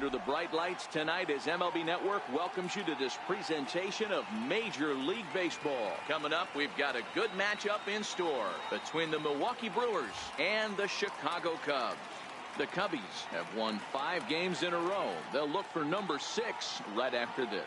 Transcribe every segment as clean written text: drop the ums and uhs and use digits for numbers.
under the bright lights tonight as MLB Network welcomes you to this presentation of Major League Baseball. Coming up, we've got a good matchup in store between the Milwaukee Brewers and the Chicago Cubs. The Cubbies have won 5 games in a row. They'll look for number 6 right after this.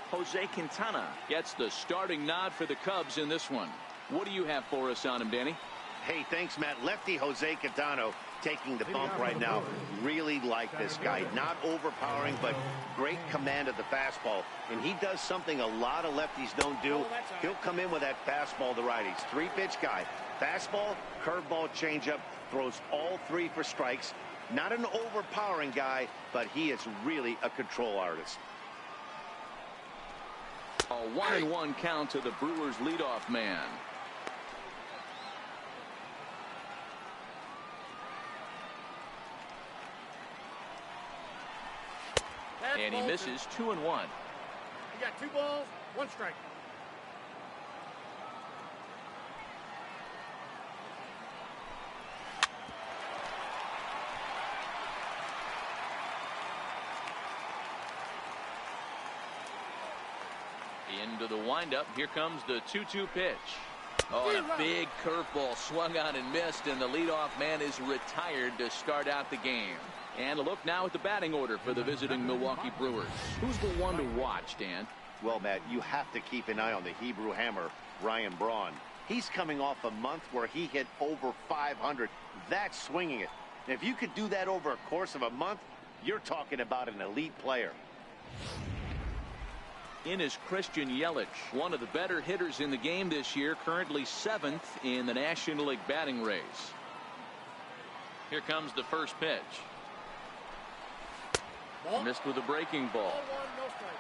Jose Quintana gets the starting nod for the Cubs in this one. What do you have for us on him, Danny? Hey, thanks, Matt. Lefty Jose Quintana taking the bump right now. Really like this guy. Not overpowering, but great command of the fastball. And he does something a lot of lefties don't do. He'll come in with that fastball to righties. 3-pitch guy. Fastball, curveball, changeup. Throws all 3 for strikes. Not an overpowering guy, but he is really a control artist. A 1-1 count to the Brewers leadoff man. And he misses 2-1. You got 2 balls, 1 strike. Into the windup. Here comes the 2-2 pitch. Oh, and a big curveball swung on and missed, and the leadoff man is retired to start out the game. And a look now at the batting order for the visiting Milwaukee Brewers. Who's the one to watch, Dan? Well, Matt, you have to keep an eye on the Hebrew Hammer, Ryan Braun. He's coming off a month where he hit over 500. That's swinging it. And if you could do that over a course of a month, you're talking about an elite player. In is Christian Yelich, one of the better hitters in the game this year, currently 7th in the National League batting race. Here comes the first pitch. Missed with a breaking ball.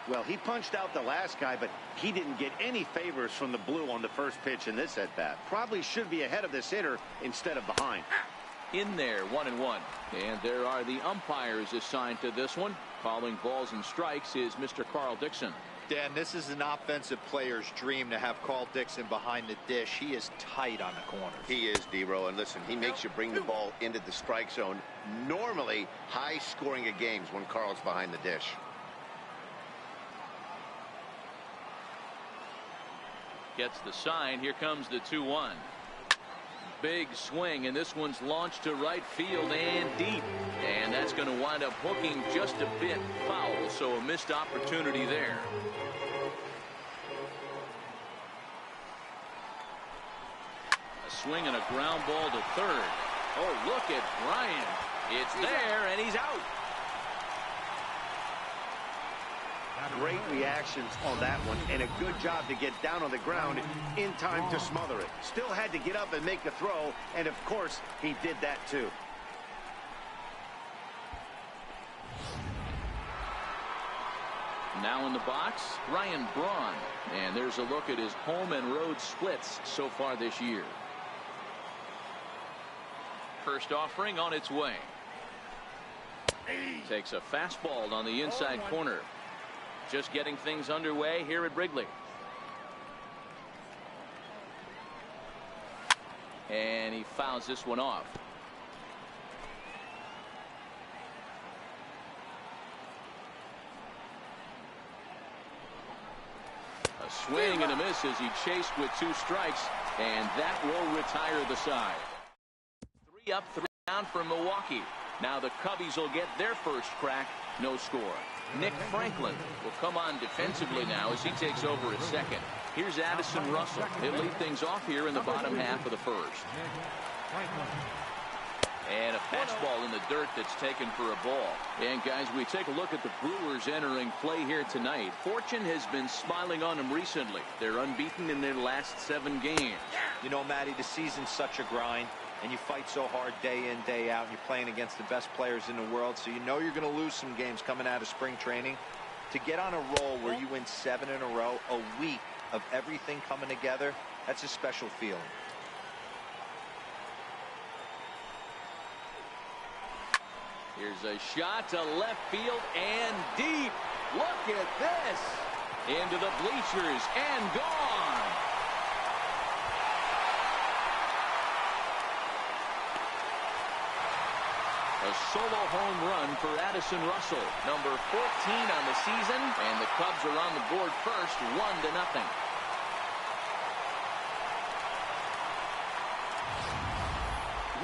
Well, he punched out the last guy, but he didn't get any favors from the blue on the first pitch in this at-bat. Probably should be ahead of this hitter instead of behind. In there, 1-1. And there are the umpires assigned to this one. Calling balls and strikes is Mr. Carl Dixon. Dan, this is an offensive player's dream to have Carl Dixon behind the dish. He is tight on the corners. He is, D-Row, and listen, he makes you bring the ball into the strike zone. Normally high scoring of games when Carl's behind the dish. Gets the sign. Here comes the 2-1. Big swing, and this one's launched to right field and deep. And that's going to wind up hooking just a bit foul, so a missed opportunity there. A swing and a ground ball to third. Oh, look at Bryant. It's there, and he's out. Great reactions on that one, and a good job to get down on the ground in time to smother it. Still had to get up and make a throw, and of course he did that too. Now in the box, Ryan Braun, and there's a look at his home and road splits so far this year. First offering on its way. Takes a fastball on the inside corner. Just getting things underway here at Wrigley. And he fouls this one off. A swing and a miss as he chased with 2 strikes, and that will retire the side. 3 up, 3 down for Milwaukee. Now the Cubbies will get their first crack. No score. Nick Franklin will come on defensively now as he takes over at second. Here's Addison Russell. He'll lead things off here in the bottom half of the first. And a fastball in the dirt that's taken for a ball. And guys, we take a look at the Brewers entering play here tonight. Fortune has been smiling on them recently. They're unbeaten in their last 7 games. You know, Matty, the season's such a grind, and you fight so hard day in, day out, and you're playing against the best players in the world, so you know you're going to lose some games coming out of spring training. To get on a roll where you win 7 in a row, a week of everything coming together, that's a special feeling. Here's a shot to left field and deep. Look at this. Into the bleachers and gone. A solo home run for Addison Russell, number 14 on the season, and the Cubs are on the board first, 1-0.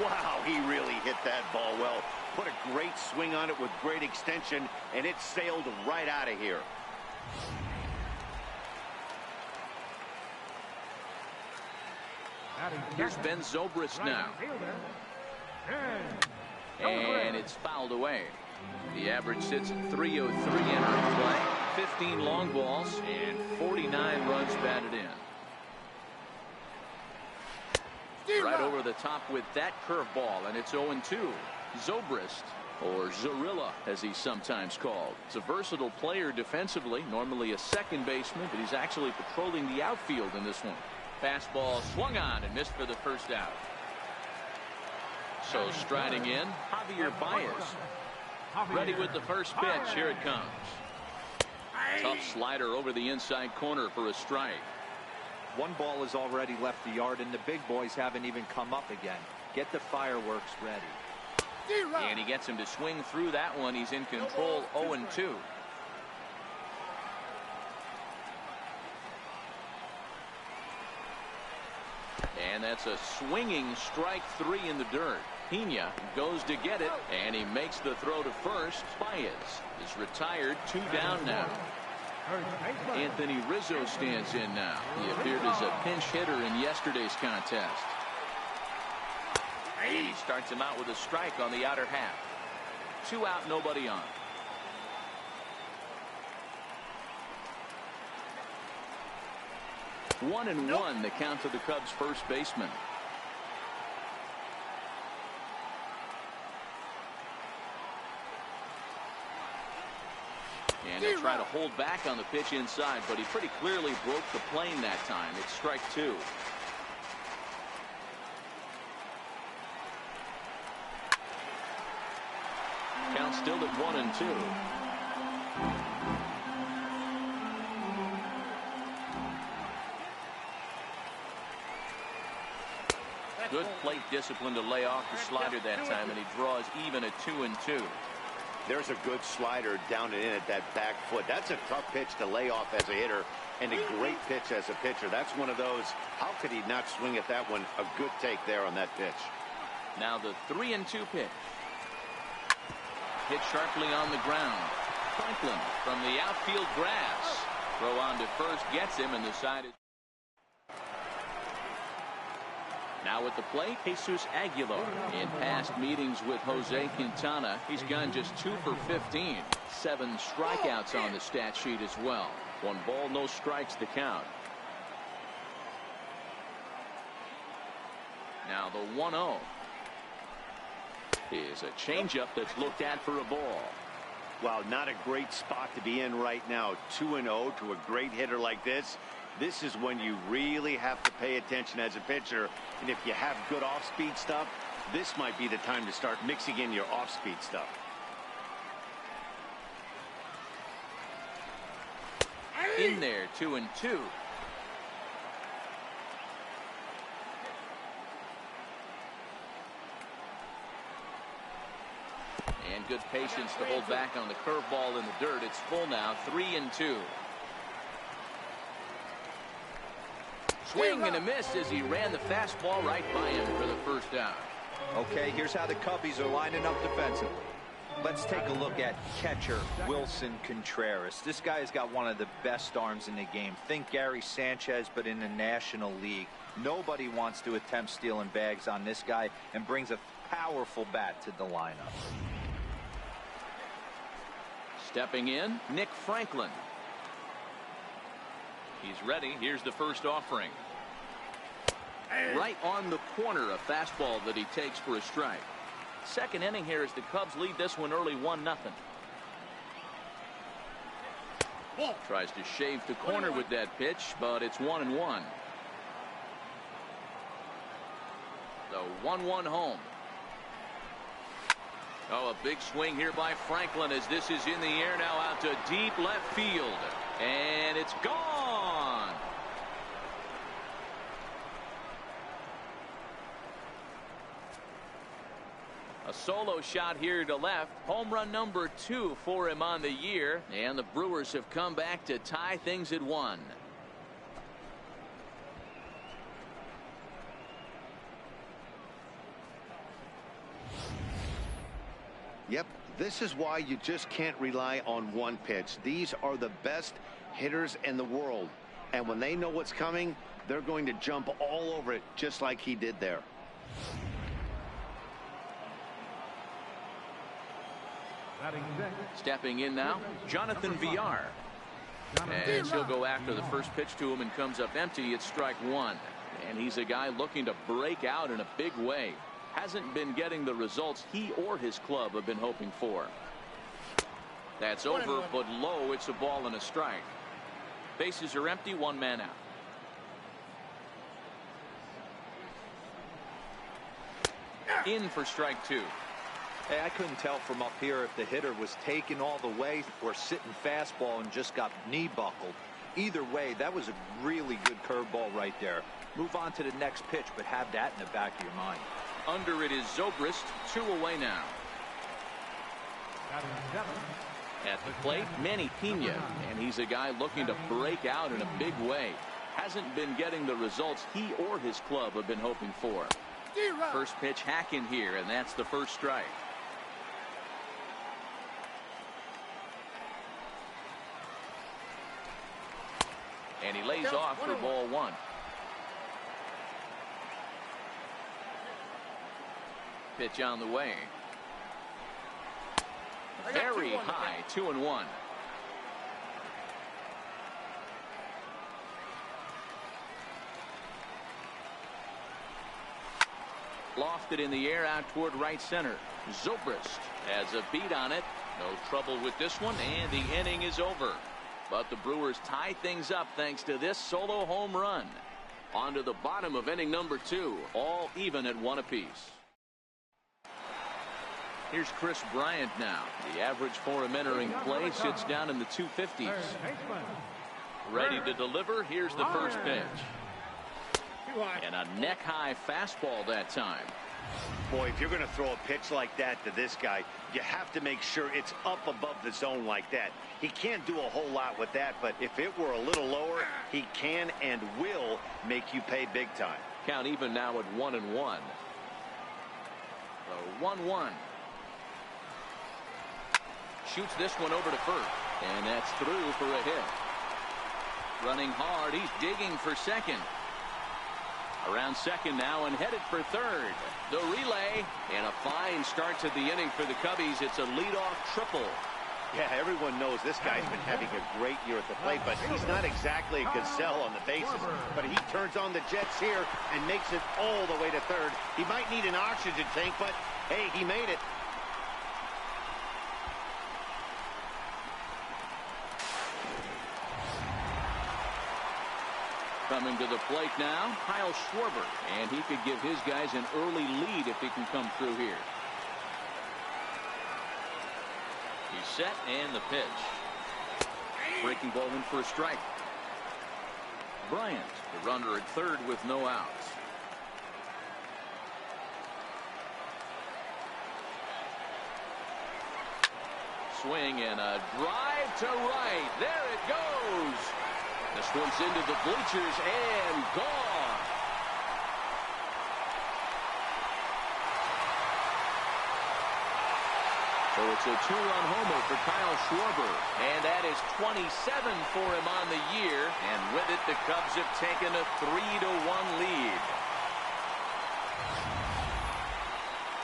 Wow, he really hit that ball well. Put a great swing on it with great extension, and it sailed right out of here. Here's Ben Zobrist now. And it's fouled away. The average sits at 303 entering play. 15 long balls and 49 runs batted in. Right over the top with that curveball, and it's 0-2. Zobrist, or Zorilla as he's sometimes called. He's a versatile player defensively, normally a second baseman, but he's actually patrolling the outfield in this one. Fastball swung on and missed for the first out. So striding in, Javier Baez. Ready with the first pitch. Here it comes. Tough slider over the inside corner for a strike. One ball has already left the yard, and the big boys haven't even come up again. Get the fireworks ready. And he gets him to swing through that one. He's in control, 0-2. And that's a swinging strike 3 in the dirt. Pena goes to get it, and he makes the throw to first. Baez is retired, 2 down now. Anthony Rizzo stands in now. He appeared as a pinch hitter in yesterday's contest. He starts him out with a strike on the outer half. 2 out, nobody on. One and one, the count to the Cubs' first baseman. And he'll try to hold back on the pitch inside, but he pretty clearly broke the plane that time. It's strike 2. Count still at 1-2. Good plate discipline to lay off the slider that time, and he draws even at 2-2. There's a good slider down and in at that back foot. That's a tough pitch to lay off as a hitter, and a great pitch as a pitcher. That's one of those, how could he not swing at that one? A good take there on that pitch. Now the 3-2 pitch. Hit sharply on the ground. Franklin from the outfield grass. Throw on to first gets him, and the side is. Now at the plate, Jesus Aguilar. In past meetings with Jose Quintana, he's gone just 2 for 15. 7 strikeouts on the stat sheet as well. 1 ball, no strikes to count. Now the 1-0 is a changeup that's looked at for a ball. Wow, not a great spot to be in right now. 2-0 to a great hitter like this. This is when you really have to pay attention as a pitcher. And if you have good off-speed stuff, this might be the time to start mixing in your off-speed stuff. In there, 2-2. And good patience to hold back on the curveball in the dirt. It's full now, 3-2. Swing and a miss as he ran the fastball right by him for the first out. Okay, here's how the Cubbies are lining up defensively. Let's take a look at catcher Wilson Contreras. This guy has got one of the best arms in the game. Think Gary Sanchez, but in the National League. Nobody wants to attempt stealing bags on this guy, and brings a powerful bat to the lineup. Stepping in, Nick Franklin. He's ready. Here's the first offering. Right on the corner, a fastball that he takes for a strike. Second inning here as the Cubs lead this one early, 1-0. Tries to shave the corner with that pitch, but it's 1-1. The 1-1 home. Oh, a big swing here by Franklin as this is in the air now out to deep left field. And it's gone. A solo shot here to left. Home run number 2 for him on the year. And the Brewers have come back to tie things at 1. Yep, this is why you just can't rely on one pitch. These are the best hitters in the world. And when they know what's coming, they're going to jump all over it just like he did there. Stepping in now, Jonathan Villar. And he'll go after the first pitch to him and comes up empty. It's strike 1. And he's a guy looking to break out in a big way. Hasn't been getting the results he or his club have been hoping for. That's over, but low. It's a ball and a strike. Bases are empty, 1 man out. In for strike 2. Hey, I couldn't tell from up here if the hitter was taking all the way or sitting fastball and just got knee buckled. Either way, that was a really good curveball right there. Move on to the next pitch, but have that in the back of your mind. Under it is Zobrist, 2 away now. At the plate, Manny Pena, and he's a guy looking to break out in a big way. Hasn't been getting the results he or his club have been hoping for. First pitch hack in here, and that's the first strike. And he lays off for ball 1. Pitch on the way. Very high, 2-1. Lofted in the air out toward right center. Zobrist has a beat on it. No trouble with this one, and the inning is over. But the Brewers tie things up thanks to this solo home run. On to the bottom of inning number 2, all even at 1 apiece. Here's Chris Bryant now. The average for him entering play sits down in the 250s. Ready to deliver. Here's the first pitch. And a neck-high fastball that time. Boy, if you're going to throw a pitch like that to this guy, you have to make sure it's up above the zone like that. He can't do a whole lot with that, but if it were a little lower, he can and will make you pay big time. Count even now at 1-1. So 1-1. Shoots this one over to first, and that's through for a hit. Running hard, he's digging for second. Around second now and headed for third. The relay, and a fine start to the inning for the Cubbies. It's a leadoff triple. Yeah, everyone knows this guy's been having a great year at the plate, but he's not exactly a gazelle on the bases. But he turns on the jets here and makes it all the way to third. He might need an oxygen tank, but hey, he made it. Coming to the plate now, Kyle Schwarber, and he could give his guys an early lead if he can come through here. He's set, and the pitch. Breaking ball in for a strike. Bryant, the runner at third with no outs. Swing and a drive to right. There it goes. This one's into the bleachers and gone. So it's a 2-run homer for Kyle Schwarber, and that is 27 for him on the year. And with it, the Cubs have taken a 3-1 lead.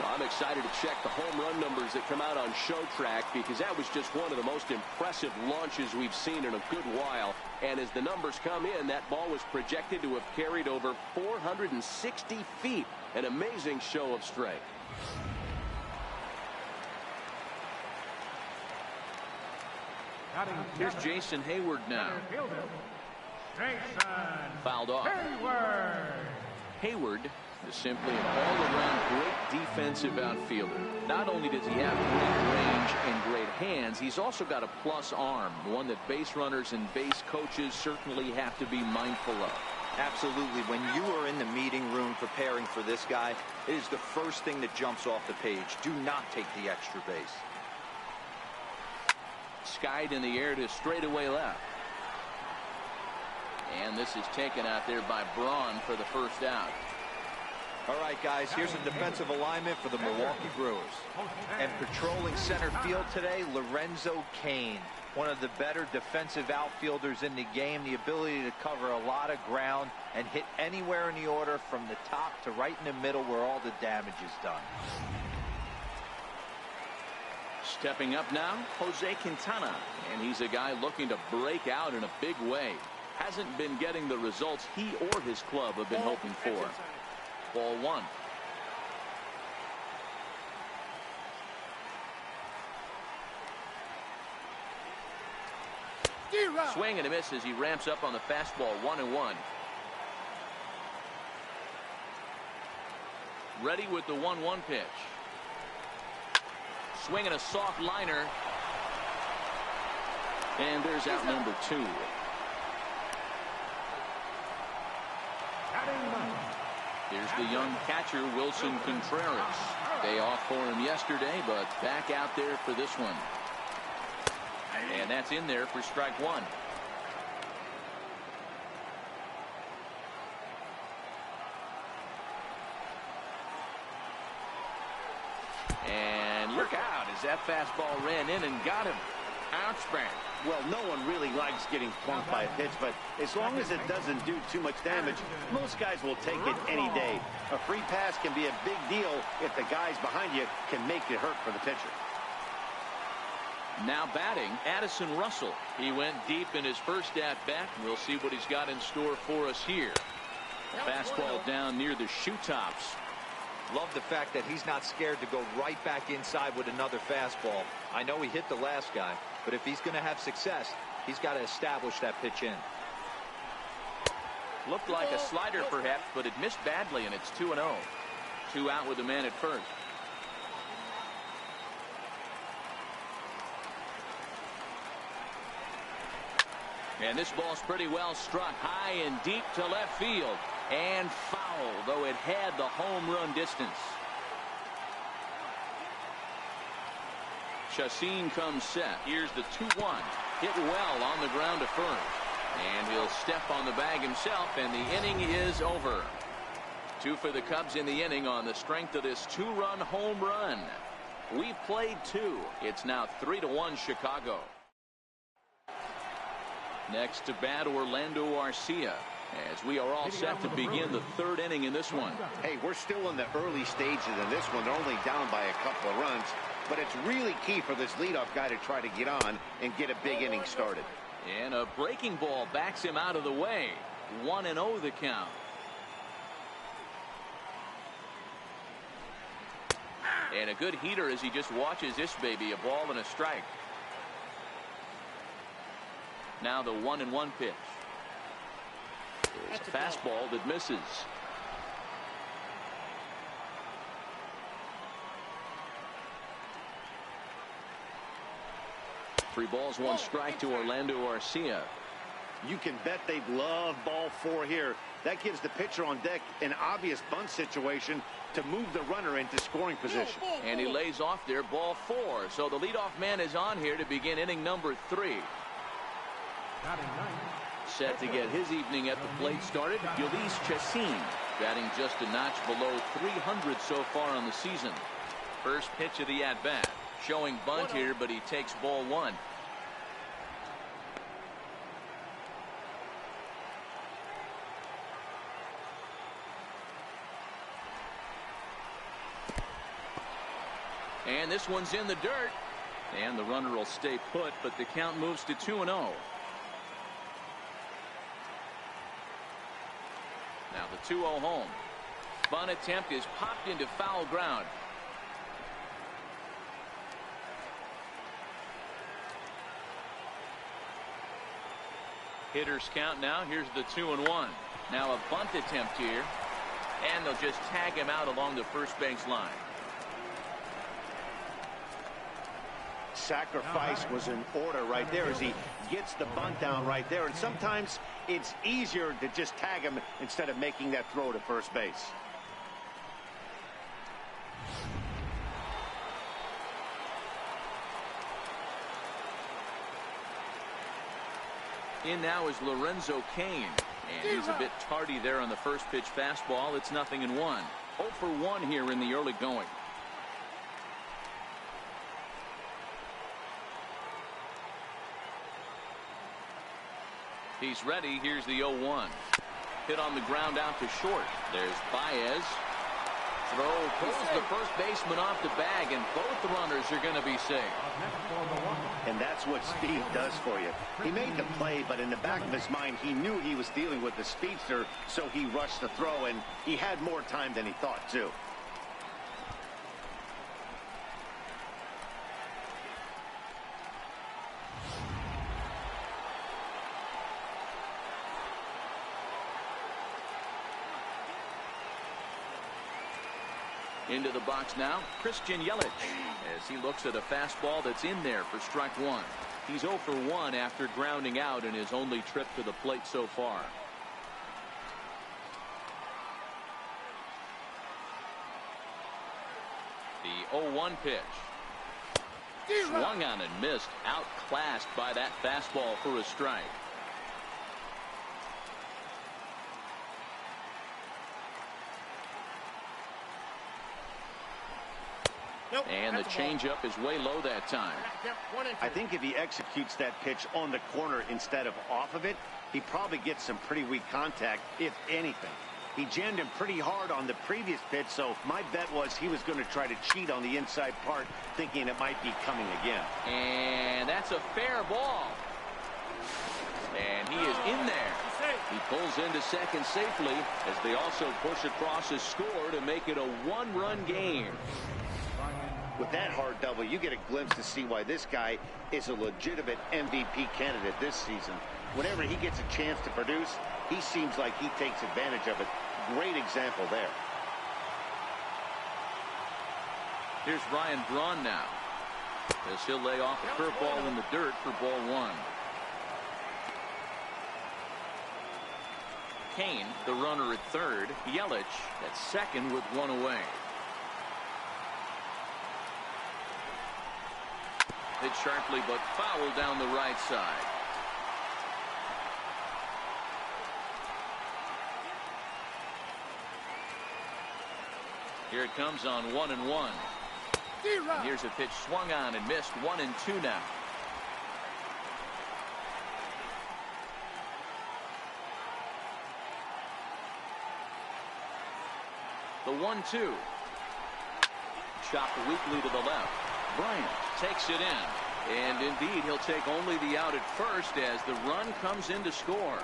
I'm excited to check the home run numbers that come out on Show Track, because that was just one of the most impressive launches we've seen in a good while. And as the numbers come in, that ball was projected to have carried over 460 feet. An amazing show of strength. Here's Jason Hayward now. Fouled off. Hayward is simply an all-around great defensive outfielder. Not only does he have great range and great hands, he's also got a plus arm, one that base runners and base coaches certainly have to be mindful of. Absolutely. When you are in the meeting room preparing for this guy, it is the first thing that jumps off the page. Do not take the extra base. Skied in the air to straightaway left. And this is taken out there by Braun for the first out. All right, guys, here's a defensive alignment for the Milwaukee Brewers. And patrolling center field today, Lorenzo Cain, one of the better defensive outfielders in the game. The ability to cover a lot of ground and hit anywhere in the order from the top to right in the middle where all the damage is done. Stepping up now, Jose Quintana. And he's a guy looking to break out in a big way. Hasn't been getting the results he or his club have been hoping for. Ball one. Swing and a miss as he ramps up on the fastball. 1-1. Ready with the 1-1 pitch. Swinging a soft liner. And there's out number 2. Here's the young catcher, Wilson Contreras. Day off for him yesterday, but back out there for this one. And that's in there for strike 1. And look out as that fastball ran in and got him. Outspan. Well, no one really likes getting punked by a pitch, but as long as it doesn't do too much damage, most guys will take it any day. A free pass can be a big deal if the guys behind you can make it hurt for the pitcher. Now batting, Addison Russell. He went deep in his first at-bat. We'll see what he's got in store for us here. Fastball down near the shoe tops. Love the fact that he's not scared to go right back inside with another fastball. I know he hit the last guy, but if he's going to have success, he's got to establish that pitch in. Looked like a slider perhaps, but it missed badly, and it's 2-0. 2 out with the man at first. And this ball's pretty well struck high and deep to left field. And foul, though it had the home run distance. Chacin comes set. Here's the 2-1. Hit well on the ground to first. And he'll step on the bag himself, and the inning is over. 2 for the Cubs in the inning on the strength of this 2-run home run. We've played 2. It's now 3-1 Chicago. Next to bat, Orlando Arcia, as we are all set to begin the 3rd inning in this one. Hey, we're still in the early stages in this one. They're only down by a couple of runs, but it's really key for this leadoff guy to try to get on and get a big inning started. And a breaking ball backs him out of the way. 1-0 the count. And a good heater as he just watches this baby, a ball and a strike. Now the 1-1 pitch. There's a fastball that misses. Three balls, 1 strike to Orlando Arcia. You can bet they'd love ball 4 here. That gives the pitcher on deck an obvious bunt situation to move the runner into scoring position. And he lays off there, ball 4. So the leadoff man is on here to begin inning number 3. Set to get his evening at the plate started, Ulysses Chacin, batting just a notch below 300 so far on the season. First pitch of the at-bat, showing bunt here, but he takes ball 1. And this one's in the dirt, and the runner will stay put, but the count moves to 2-0. Now the 2-0 home. Bunt attempt is popped into foul ground. Hitters count now. Here's the 2-1. Now a bunt attempt here. And they'll just tag him out along the first base line. sacrifice was in order right there as he gets the bunt down right there. And sometimes it's easier to just tag him instead of making that throw to first base. In now is Lorenzo Cain. And he's a bit tardy there on the first pitch fastball. It's 0-1. 0 for 1 here in the early going. He's ready. Here's the 0-1. Hit on the ground out to short. There's Baez. Throw pulls the first baseman off the bag, and both runners are going to be safe. And that's what speed does for you. He made the play, but in the back of his mind, he knew he was dealing with the speedster, so he rushed the throw, and he had more time than he thought, too. Into the box now, Christian Yelich, as he looks at a fastball that's in there for strike 1. He's 0 for 1 after grounding out in his only trip to the plate so far. The 0-1 pitch. Swung on and missed, outclassed by that fastball for a strike. And the changeup is way low that time. I think if he executes that pitch on the corner instead of off of it, he probably gets some pretty weak contact, if anything. He jammed him pretty hard on the previous pitch, so my bet was he was going to try to cheat on the inside part, thinking it might be coming again. And that's a fair ball. And he is in there. He pulls into second safely as they also push across his score to make it a 1-run game. With that hard double, you get a glimpse to see why this guy is a legitimate MVP candidate this season. Whenever he gets a chance to produce, he seems like he takes advantage of it. Great example there. Here's Ryan Braun now, as he'll lay off a curveball in the dirt for ball 1. Cain, the runner at third. Yelich at second with 1 away. Hit sharply but foul down the right side. Here it comes on 1-1. Here's a pitch swung on and missed. 1-2 now. The 1-2. Chopped weakly to the left. Bryant takes it in, and indeed he'll take only the out at first as the run comes in to score.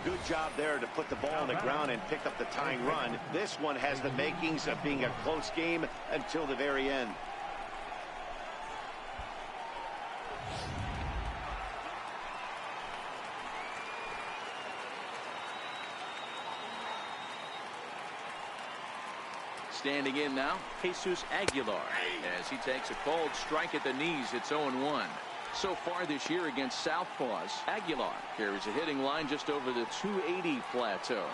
Good job there to put the ball on the ground and pick up the tying run. This one has the makings of being a close game until the very end. Standing in now, Jesus Aguilar, as he takes a cold strike at the knees. It's 0-1. So far this year against Southpaws, Aguilar carries a hitting line just over the 280 plateau.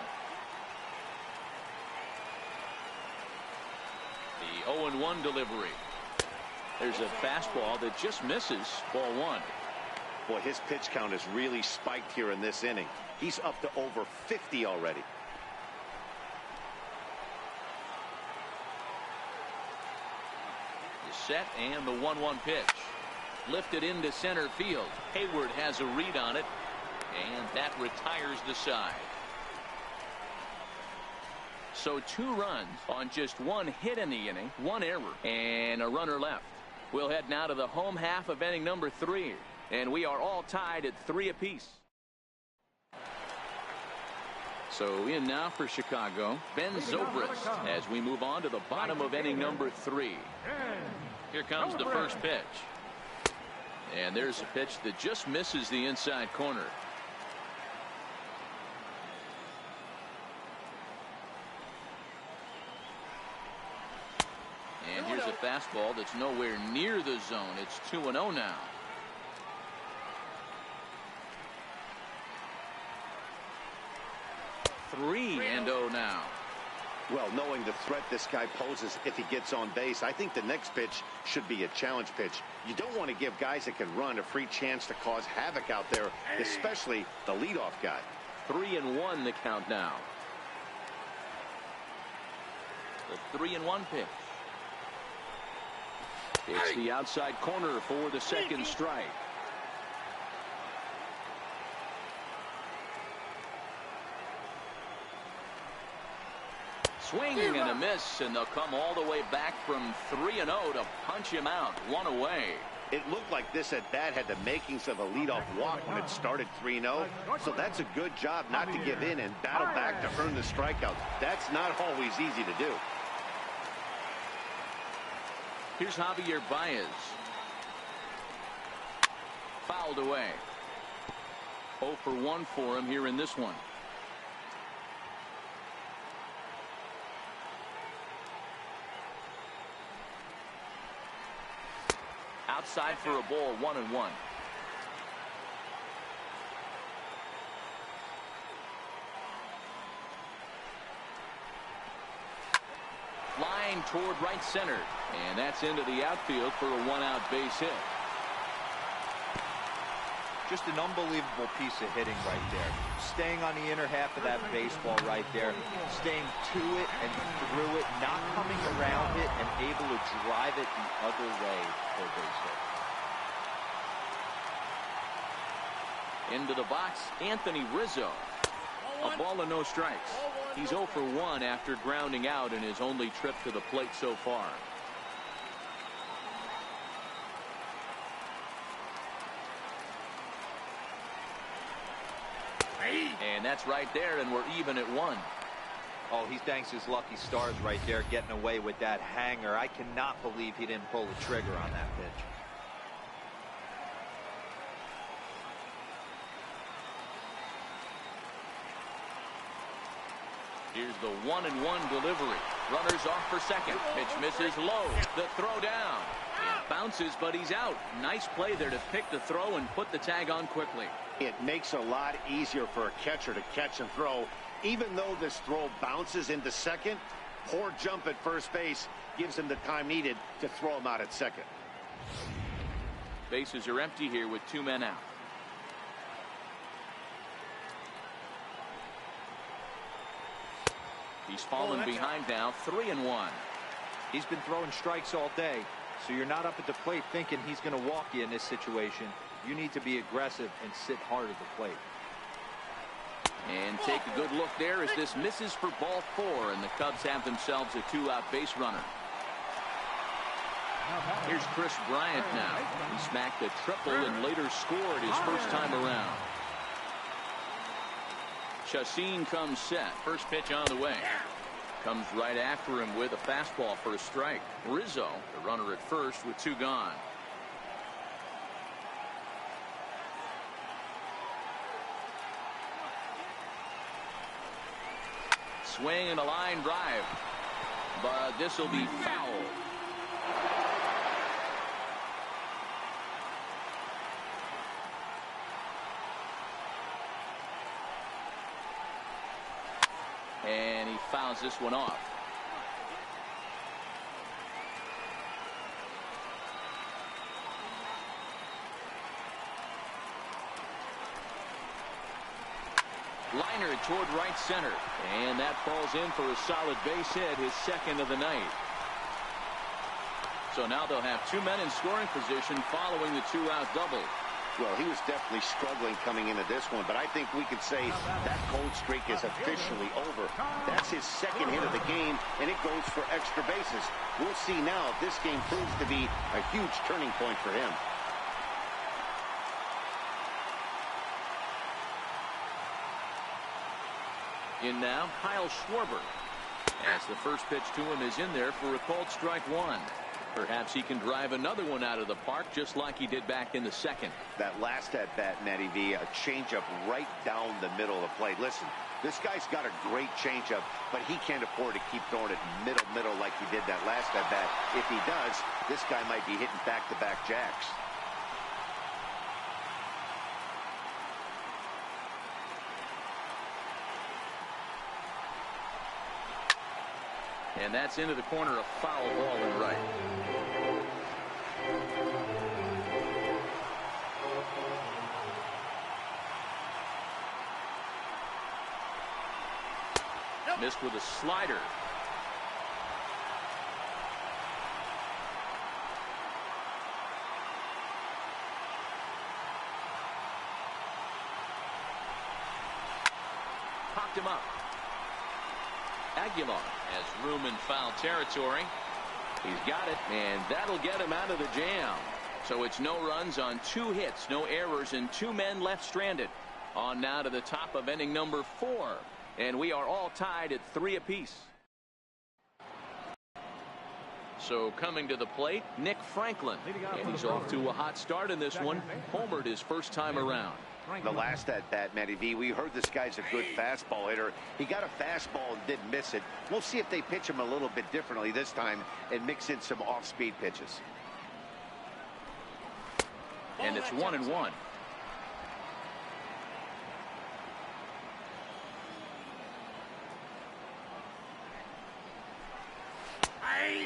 The 0-1 delivery. There's a fastball that just misses. Ball 1. Boy, his pitch count is really spiked here in this inning. He's up to over 50 already. Set and the 1-1 pitch. Lifted into center field. Hayward has a read on it, and that retires the side. So 2 runs on just 1 hit in the inning, 1 error, and a runner left. We'll head now to the home half of inning number 3, and we are all tied at 3 apiece. So in now for Chicago, Ben Zobrist, as we move on to the bottom of inning number 3. Here comes the first pitch. And there's a pitch that just misses the inside corner. And here's a fastball that's nowhere near the zone. It's 2-0 now. 3-0 now. Well, knowing the threat this guy poses if he gets on base, I think the next pitch should be a challenge pitch. You don't want to give guys that can run a free chance to cause havoc out there, especially the leadoff guy. 3-1 the count now. The 3-1 pitch. It's the outside corner for the second strike. Swing and a miss, and they'll come all the way back from 3-0 to punch him out. One away. It looked like this at bat had the makings of a leadoff walk when it started 3-0. So that's a good job not to give in and battle back to earn the strikeout. That's not always easy to do. Here's Javier Baez. Fouled away. 0 for 1 for him here in this one. Outside for a ball, 1-1. Line toward right center, and that's into the outfield for a one-out base hit. Just an unbelievable piece of hitting right there. Staying on the inner half of that baseball right there. Staying to it and through it. Not coming around it and able to drive it the other way for a base hit. Into the box, Anthony Rizzo. A ball and no strikes. He's 0 for 1 after grounding out in his only trip to the plate so far. And that's right there, and we're even at 1. Oh, he thanks his lucky stars right there, getting away with that hanger. I cannot believe he didn't pull the trigger on that pitch. Here's the 1-1 delivery. Runners off for second. Pitch misses low. The throw down. It bounces, but he's out. Nice play there to pick the throw and put the tag on quickly. It makes a lot easier for a catcher to catch and throw. Even though this throw bounces into second, poor jump at first base gives him the time needed to throw him out at second. Bases are empty here with 2 men out. He's fallen behind now, 3-1. He's been throwing strikes all day, so you're not up at the plate thinking he's going to walk you in this situation. You need to be aggressive and sit hard at the plate. And take a good look there as this misses for ball 4, and the Cubs have themselves a 2-out base runner. Here's Chris Bryant now. He smacked a triple and later scored his first time around. Chacin comes set. First pitch on the way. Comes right after him with a fastball for a strike. Rizzo, the runner at first with 2 gone. Swing and a line drive. But this will be foul. And he fouls this one off. Liner toward right center. And that falls in for a solid base hit, his second of the night. So now they'll have 2 men in scoring position following the 2-out double. Well, he was definitely struggling coming into this one, but I think we could say that cold streak is officially over. That's his second hit of the game, and it goes for extra bases. We'll see now if this game proves to be a huge turning point for him. In now, Kyle Schwarber. As the first pitch to him is in there for a called strike 1. Perhaps he can drive another one out of the park just like he did back in the second. That last at bat, Matty V, a changeup right down the middle of the plate. Listen, this guy's got a great changeup, but he can't afford to keep throwing it middle like he did that last at bat. If he does, this guy might be hitting back-to-back jacks. And that's into the corner, a foul ball in right. Missed with a slider. Popped him up. Aguilar has room in foul territory. He's got it, and that'll get him out of the jam. So it's no runs on 2 hits, no errors, and 2 men left stranded. On now to the top of inning number 4. And we are all tied at 3 apiece. So coming to the plate, Nick Franklin. And he's off to a hot start in this one. Homered his first time around. The last at bat, Matty V, we heard this guy's a good fastball hitter. He got a fastball and didn't miss it. We'll see if they pitch him a little bit differently this time and mix in some off-speed pitches. And it's 1-1.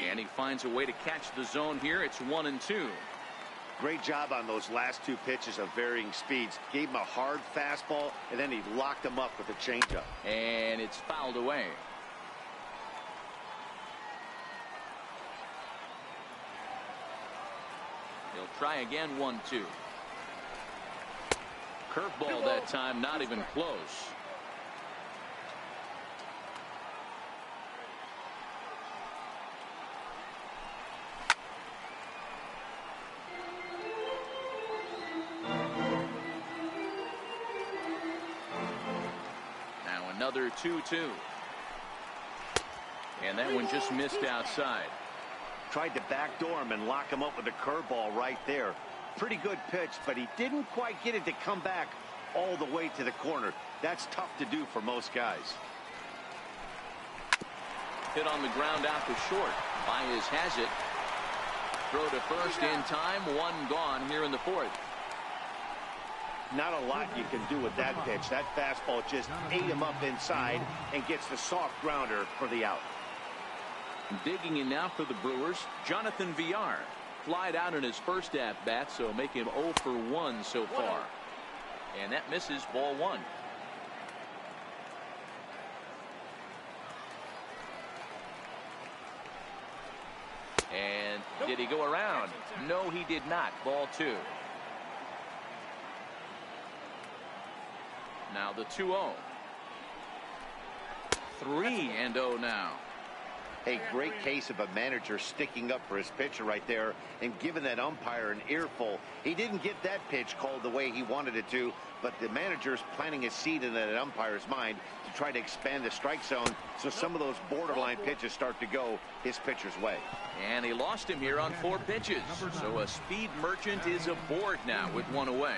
And he finds a way to catch the zone here. It's 1-2. Great job on those last 2 pitches of varying speeds. Gave him a hard fastball, and then he locked him up with a changeup. And it's fouled away. He'll try again, 1-2. Curveball that time, not even close. Another 2-2. And that one just missed outside. Tried to backdoor him and lock him up with a curveball right there. Pretty good pitch, but he didn't quite get it to come back all the way to the corner. That's tough to do for most guys. Hit on the ground out to short. Baez has it. Throw to first in time. 1 gone here in the 4th. Not a lot you can do with that pitch. That fastball just ate him up inside and gets the soft grounder for the out. Digging in now for the Brewers, Jonathan Villar. Flied out in his first at bat, so make him 0 for 1 so far. And that misses, ball 1. And did he go around? No, he did not. Ball 2. Now the 2-0. 3-0 now. A great case of a manager sticking up for his pitcher right there and giving that umpire an earful. He didn't get that pitch called the way he wanted it to, but the manager's planting a seed in that umpire's mind to try to expand the strike zone so some of those borderline pitches start to go his pitcher's way. And he lost him here on 4 pitches. So a speed merchant is aboard now with 1 away.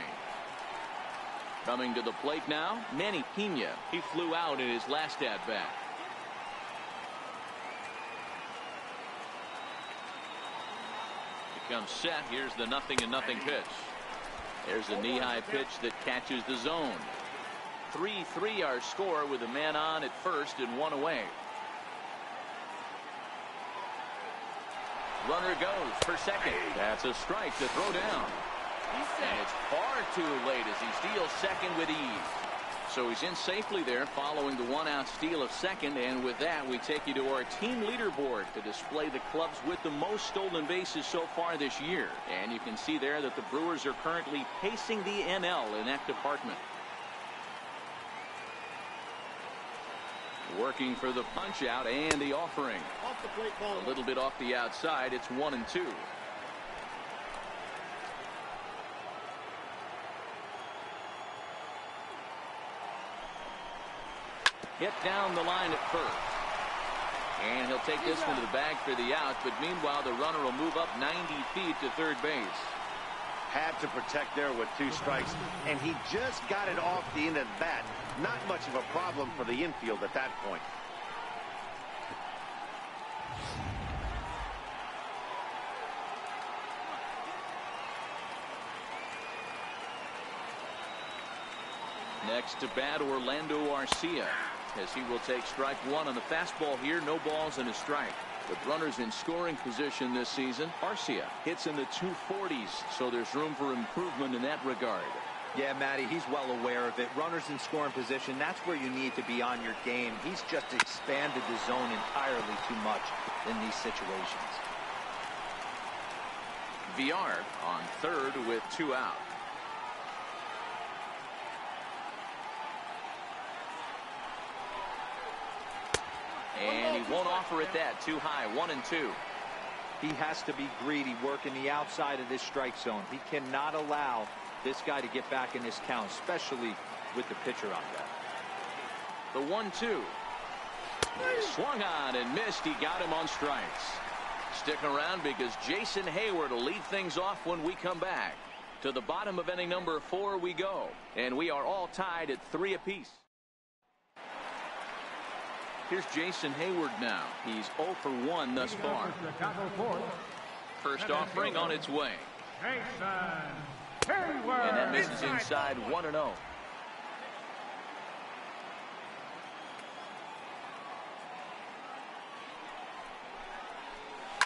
Coming to the plate now, Manny Pena. He flew out in his last at bat. Comes set. Here's the 0-0 pitch. There's a knee-high pitch that catches the zone. 3-3 our score with a man on at first and 1 away. Runner goes for second. That's a strike to throw down. And it's far too late as he steals second with ease. So he's in safely there following the 1-out steal of second. And with that, we take you to our team leaderboard to display the clubs with the most stolen bases so far this year. And you can see there that the Brewers are currently pacing the NL in that department. Working for the punch out and the offering. Off the plate ball. A little bit off the outside. It's 1-2. Hit down the line at first. And he'll take this one to the bag for the out, but meanwhile the runner will move up 90 feet to third base. Had to protect there with 2 strikes, and he just got it off the end of the bat. Not much of a problem for the infield at that point. Next to bat, Orlando Arcia, as he will take strike 1 on the fastball here. No balls and a strike. With runners in scoring position this season, Arcia hits in the 240s, so there's room for improvement in that regard. Yeah, Matty, he's well aware of it. Runners in scoring position, that's where you need to be on your game. He's just expanded the zone entirely too much in these situations. VR on third with 2 out. And he won't offer it that. Too high. 1-2. He has to be greedy, working the outside of this strike zone. He cannot allow this guy to get back in this count, especially with the pitcher on that. The 1-2. Swung on and missed. He got him on strikes. Stick around because Jason Hayward will lead things off when we come back. To the bottom of inning number 4 we go. And we are all tied at 3 apiece. Here's Jason Hayward now. He's 0 for 1 thus far. First offering on its way. And that misses inside 1-0.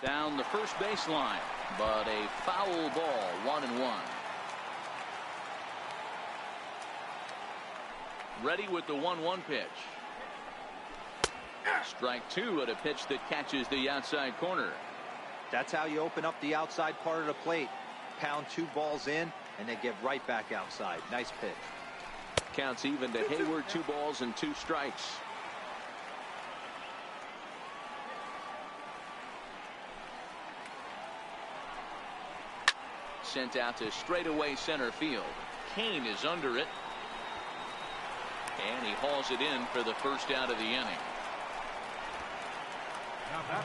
Down the first baseline, but a foul ball. 1-1. Ready with the 1-1 pitch. Strike 2 at a pitch that catches the outside corner. That's how you open up the outside part of the plate. Pound 2 balls in, and they get right back outside. Nice pitch. Counts even to Hayward. 2 balls and 2 strikes. Sent out to straightaway center field. Kane is under it. And he hauls it in for the first out of the inning.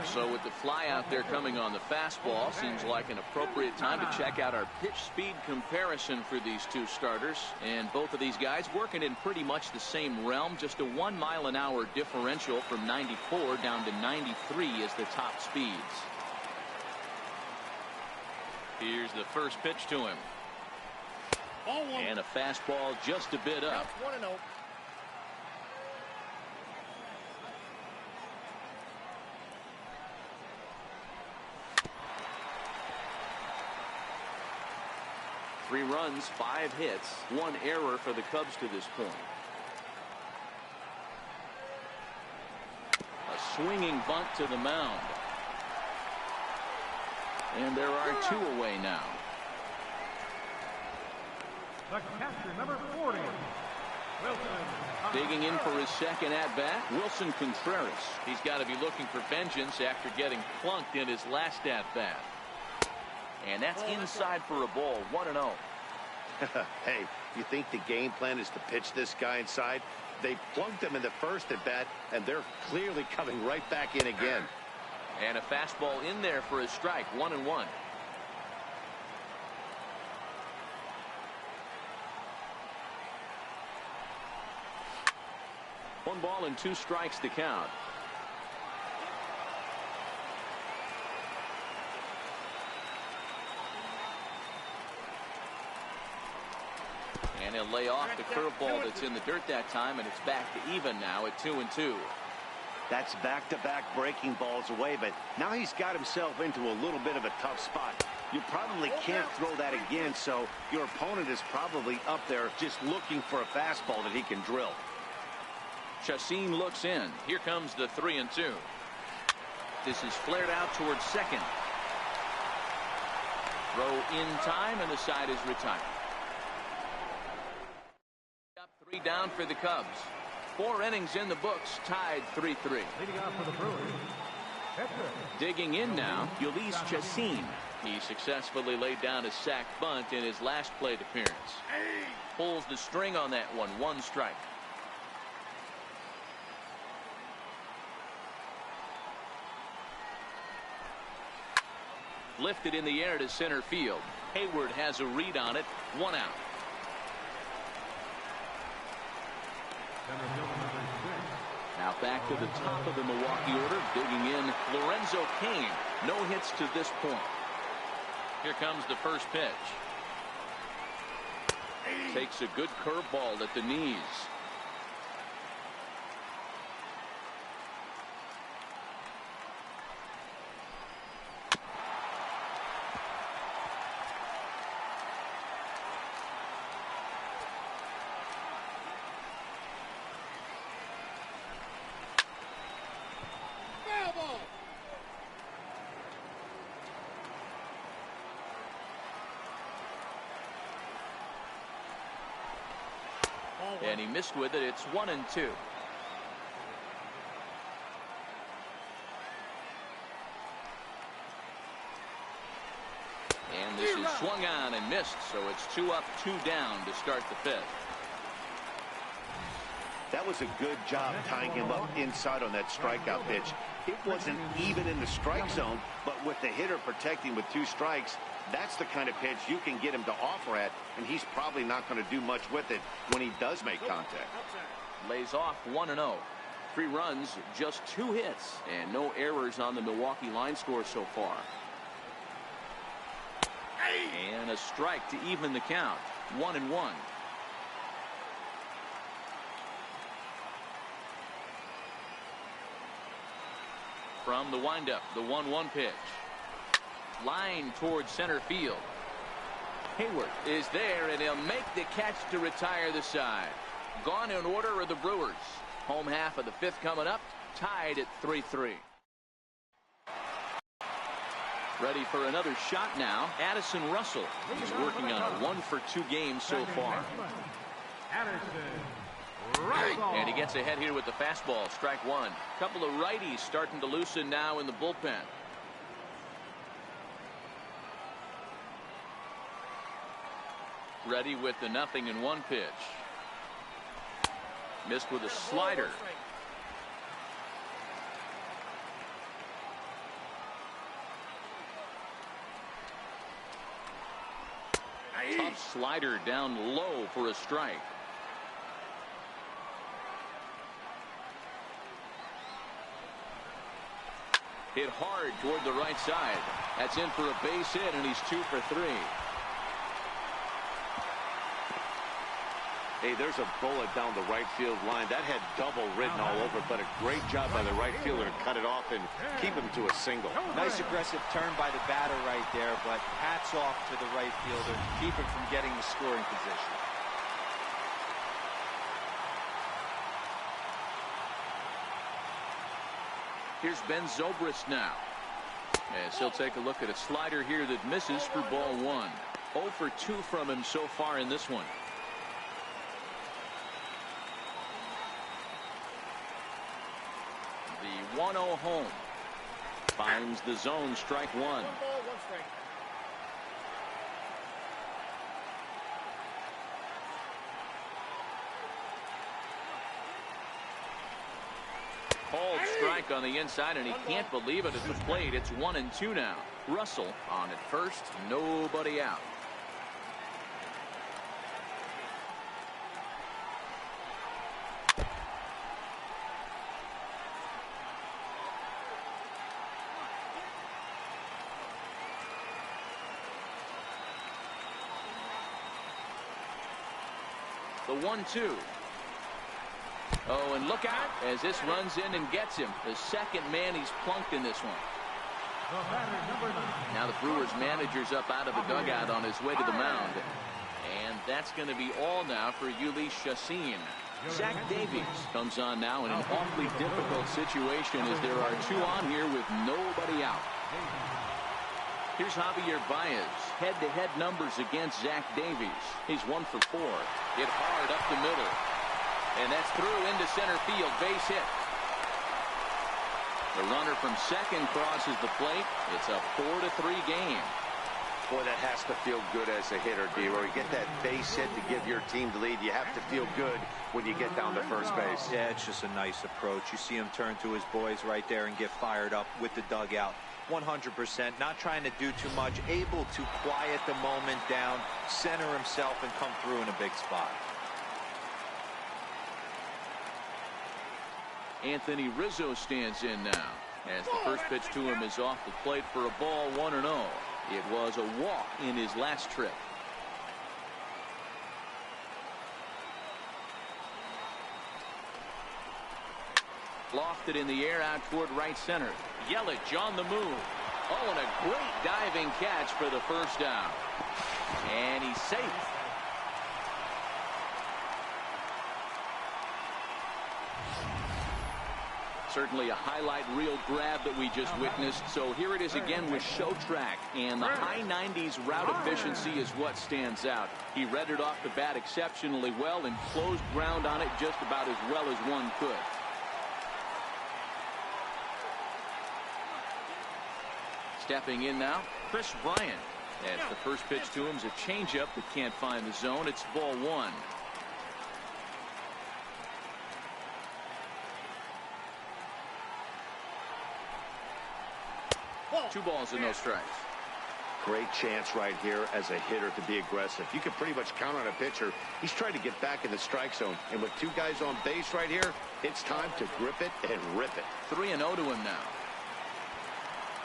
So with the fly out there coming on the fastball, seems like an appropriate time to check out our pitch speed comparison for these 2 starters. And both of these guys working in pretty much the same realm. Just a 1 mile an hour differential from 94 down to 93 is the top speeds. Here's the first pitch to him. And a fastball just a bit up. 1-0. Three runs, 5 hits, 1 error for the Cubs to this point. A swinging bunt to the mound. And there are 2 away now. The catcher, number 40, Wilson. Digging in for his second at-bat, Wilson Contreras. He's got to be looking for vengeance after getting plunked in his last at-bat. And that's inside for a ball. 1-0. Hey, you think the game plan is to pitch this guy inside? They plunked him in the first at bat, and they're clearly coming right back in again. And a fastball in there for a strike. 1-1. One ball and 2 strikes to count. And he'll lay off the curveball that's in the dirt that time, and it's back to even now at 2-2. That's back-to-back breaking balls away, but now he's got himself into a little bit of a tough spot. You probably can't throw that again, so your opponent is probably up there just looking for a fastball that he can drill. Chacin looks in. Here comes the 3-2. This is flared out towards second. Throw in time, and the side is retired. Up 3 down for the Cubs. 4 innings in the books, tied 3-3. Leading off for the Brewers. Digging in now, Ulysses Chacin. He successfully laid down a sac bunt in his last plate appearance. Pulls the string on that one. 1 strike. Lifted in the air to center field. Hayward has a read on it. 1 out. Now back to the top of the Milwaukee order. Digging in, Lorenzo Cain. No hits to this point. Here comes the first pitch. Takes a good curveball at the knees. And he missed with it. It's 1-2. And this is swung on and missed, so it's 2 up, 2 down to start the 5th. That was a good job tying him up inside on that strikeout pitch. It wasn't even in the strike zone, but with the hitter protecting with 2 strikes, that's the kind of pitch you can get him to offer at, and he's probably not going to do much with it when he does make contact. Lays off 1-0. 3 runs, just 2 hits, and no errors on the Milwaukee line score so far. And a strike to even the count. 1-1. From the windup, the 1-1 pitch. Line towards center field. Hayward is there, and he'll make the catch to retire the side. Gone in order are the Brewers. Home half of the 5th coming up, tied at 3-3. Ready for another shot now. Addison Russell. He's working on a 1-for-2 game so far. And he gets ahead here with the fastball. Strike 1. Couple of righties starting to loosen now in the bullpen. Ready with the 0-1 pitch. Missed with a slider. Tough slider down low for a strike. Hit hard toward the right side. That's in for a base hit, and he's 2 for 3. Hey, there's a bullet down the right field line. That had double written all over, but a great job by the right fielder to cut it off and keep him to a single. Nice aggressive turn by the batter right there, but hats off to the right fielder to keep him from getting the scoring position. Here's Ben Zobrist now. As he'll take a look at a slider here that misses for ball 1. 0 for 2 from him so far in this one. The 1-0 home. Finds the zone. Strike 1. Called strike on the inside, and he can't believe it at the plate. It's 1-2 now. Russell on at first. Nobody out. The 1-2. Oh, and look out as this runs in and gets him. The second man he's plunked in this one. Now the Brewers manager's up out of the dugout on his way to the mound. And that's going to be all now for Yuli Chassin. Zach Davies comes on now in an awfully difficult situation as there are 2 on here with nobody out. Here's Javier Baez. Head-to-head numbers against Zach Davies. He's 1 for 4. Hit hard up the middle. And that's through into center field. Base hit. The runner from second crosses the plate. It's a 4-3 game. Boy, that has to feel good as a hitter, D-Roy. You get that base hit to give your team the lead. You have to feel good when you get down to first base. Yeah, it's just a nice approach. You see him turn to his boys right there and get fired up with the dugout. 100%, not trying to do too much, able to quiet the moment down, center himself, and come through in a big spot. Anthony Rizzo stands in now, as the first pitch to him is off the plate for a ball, 1-0. It was a walk in his last trip. Lofted in the air out toward right center. Yelich on the move. Oh, and a great diving catch for the first down. And he's safe. Certainly a highlight reel grab that we just witnessed. So here it is again with show track, and the high 90s route efficiency is what stands out. He read it off the bat exceptionally well and closed ground on it just about as well as one could. Stepping in now, Chris Bryant. As the first pitch to him is a changeup that can't find the zone. It's ball 1. Two balls and no strikes. Great chance right here as a hitter to be aggressive. You can pretty much count on a pitcher. He's trying to get back in the strike zone. And with two guys on base right here, it's time to grip it and rip it. 3-0 to him now.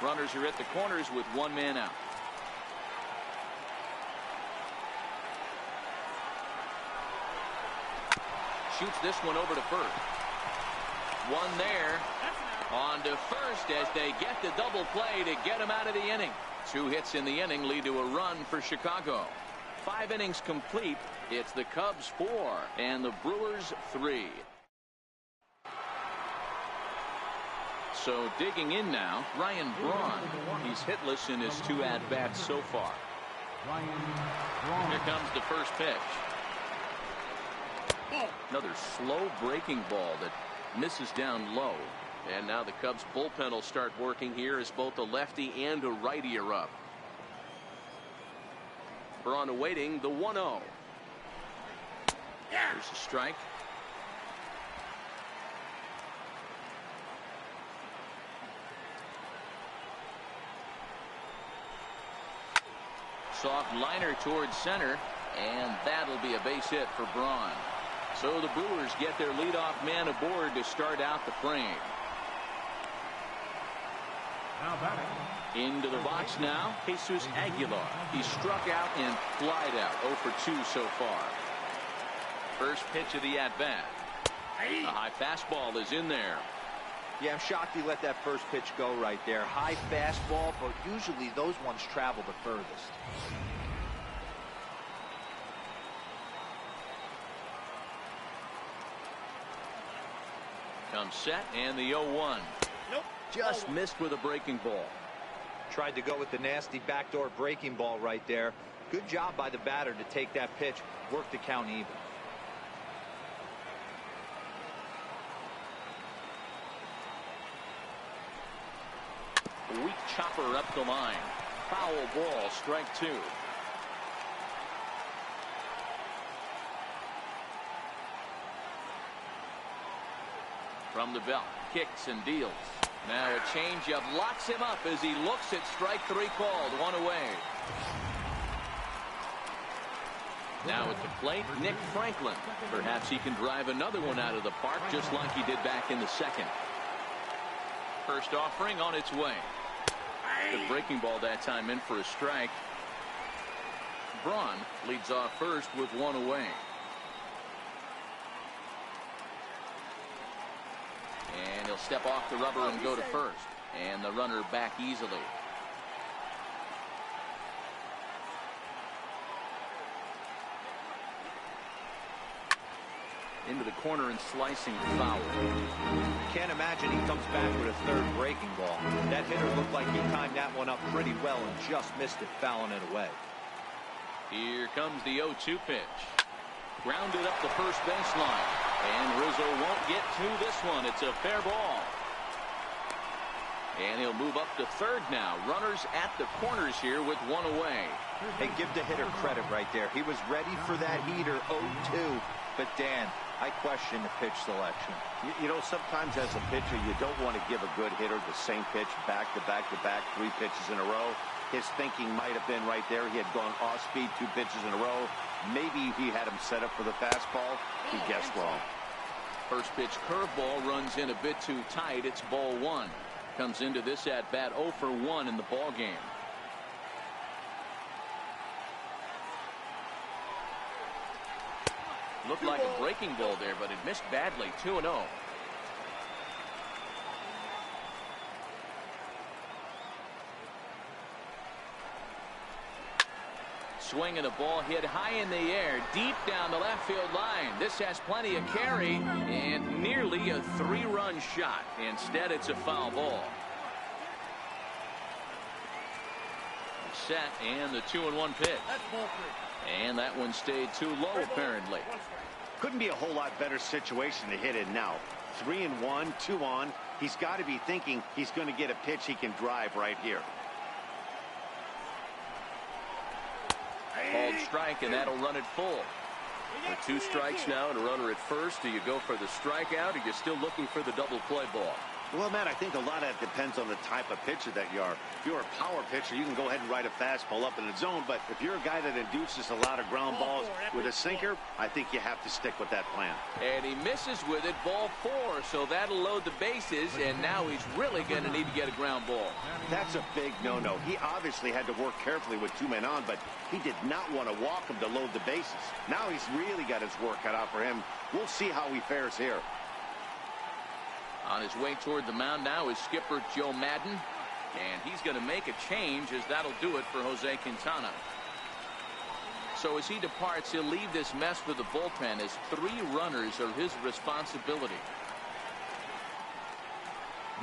Runners are at the corners with one man out. Shoots this one over to first. One there. On to first as they get the double play to get him out of the inning. 2 hits in the inning lead to a run for Chicago. 5 innings complete. It's the Cubs 4 and the Brewers 3. So digging in now, Ryan Braun. He's hitless in his 2 at-bats so far. Here comes the first pitch. Another slow breaking ball that misses down low. And now the Cubs bullpen will start working here as both a lefty and a righty are up. Braun awaiting the 1-0. There's a strike. Soft liner towards center, and that'll be a base hit for Braun. So the Brewers get their leadoff man aboard to start out the frame. Now batting. Into the box now, Jesus Aguilar. He struck out and flied out. 0 for 2 so far. First pitch of the at-bat. A high fastball is in there. Yeah, I'm shocked he let that first pitch go right there. High fastball, but usually those ones travel the furthest. Comes set, and the 0-1. Nope. Just missed with a breaking ball. Tried to go with the nasty backdoor breaking ball right there. Good job by the batter to take that pitch, work the count even. Weak chopper up the line. Foul ball, strike 2. From the belt, kicks and deals. Now a changeup locks him up as he looks at strike 3 called. 1 away. Now at the plate, Nick Franklin. Perhaps he can drive another one out of the park just like he did back in the second. First offering on its way. Good breaking ball that time in for a strike. Braun leads off first with 1 away. And he'll step off the rubber and go to first. And the runner back easily. Into the corner and slicing foul. Can't imagine he comes back with a third breaking ball. That hitter looked like he timed that one up pretty well and just missed it, fouling it away. Here comes the 0-2 pitch. Grounded up the first baseline. And Rizzo won't get to this one. It's a fair ball. And he'll move up to third now. Runners at the corners here with one away. Hey, give the hitter credit right there. He was ready for that heater 0-2. But, Dan, I question the pitch selection. You know, sometimes as a pitcher, you don't want to give a good hitter the same pitch back to back to back, 3 pitches in a row. His thinking might have been right there. He had gone off speed 2 pitches in a row. Maybe he had him set up for the fastball. He guessed wrong. First pitch curveball runs in a bit too tight. It's ball 1. Comes into this at bat 0 for 1 in the ball game. Looked like a breaking ball there, but it missed badly. 2-0. Swinging a ball hit high in the air, deep down the left field line. This has plenty of carry and nearly a 3-run shot. Instead, it's a foul ball. Set and the 2-1 pitch. And that one stayed too low, apparently. Couldn't be a whole lot better situation to hit in now. 3-1, 2 on. He's got to be thinking he's going to get a pitch he can drive right here. Called strike, and that'll run it full. With 2 strikes now and a runner at first, do you go for the strikeout, or are you still looking for the double play ball? Well, Matt, I think a lot of that depends on the type of pitcher that you are. If you're a power pitcher, you can go ahead and ride a fastball up in the zone. But if you're a guy that induces a lot of ground balls with a sinker, I think you have to stick with that plan. And he misses with it, ball 4. So that'll load the bases, and now he's really going to need to get a ground ball. That's a big no-no. He obviously had to work carefully with 2 men on, but he did not want to walk him to load the bases. Now he's really got his work cut out for him. We'll see how he fares here. On his way toward the mound now is skipper Joe Madden, and he's going to make a change, as that'll do it for Jose Quintana. So as he departs, he'll leave this mess with the bullpen, as 3 runners are his responsibility.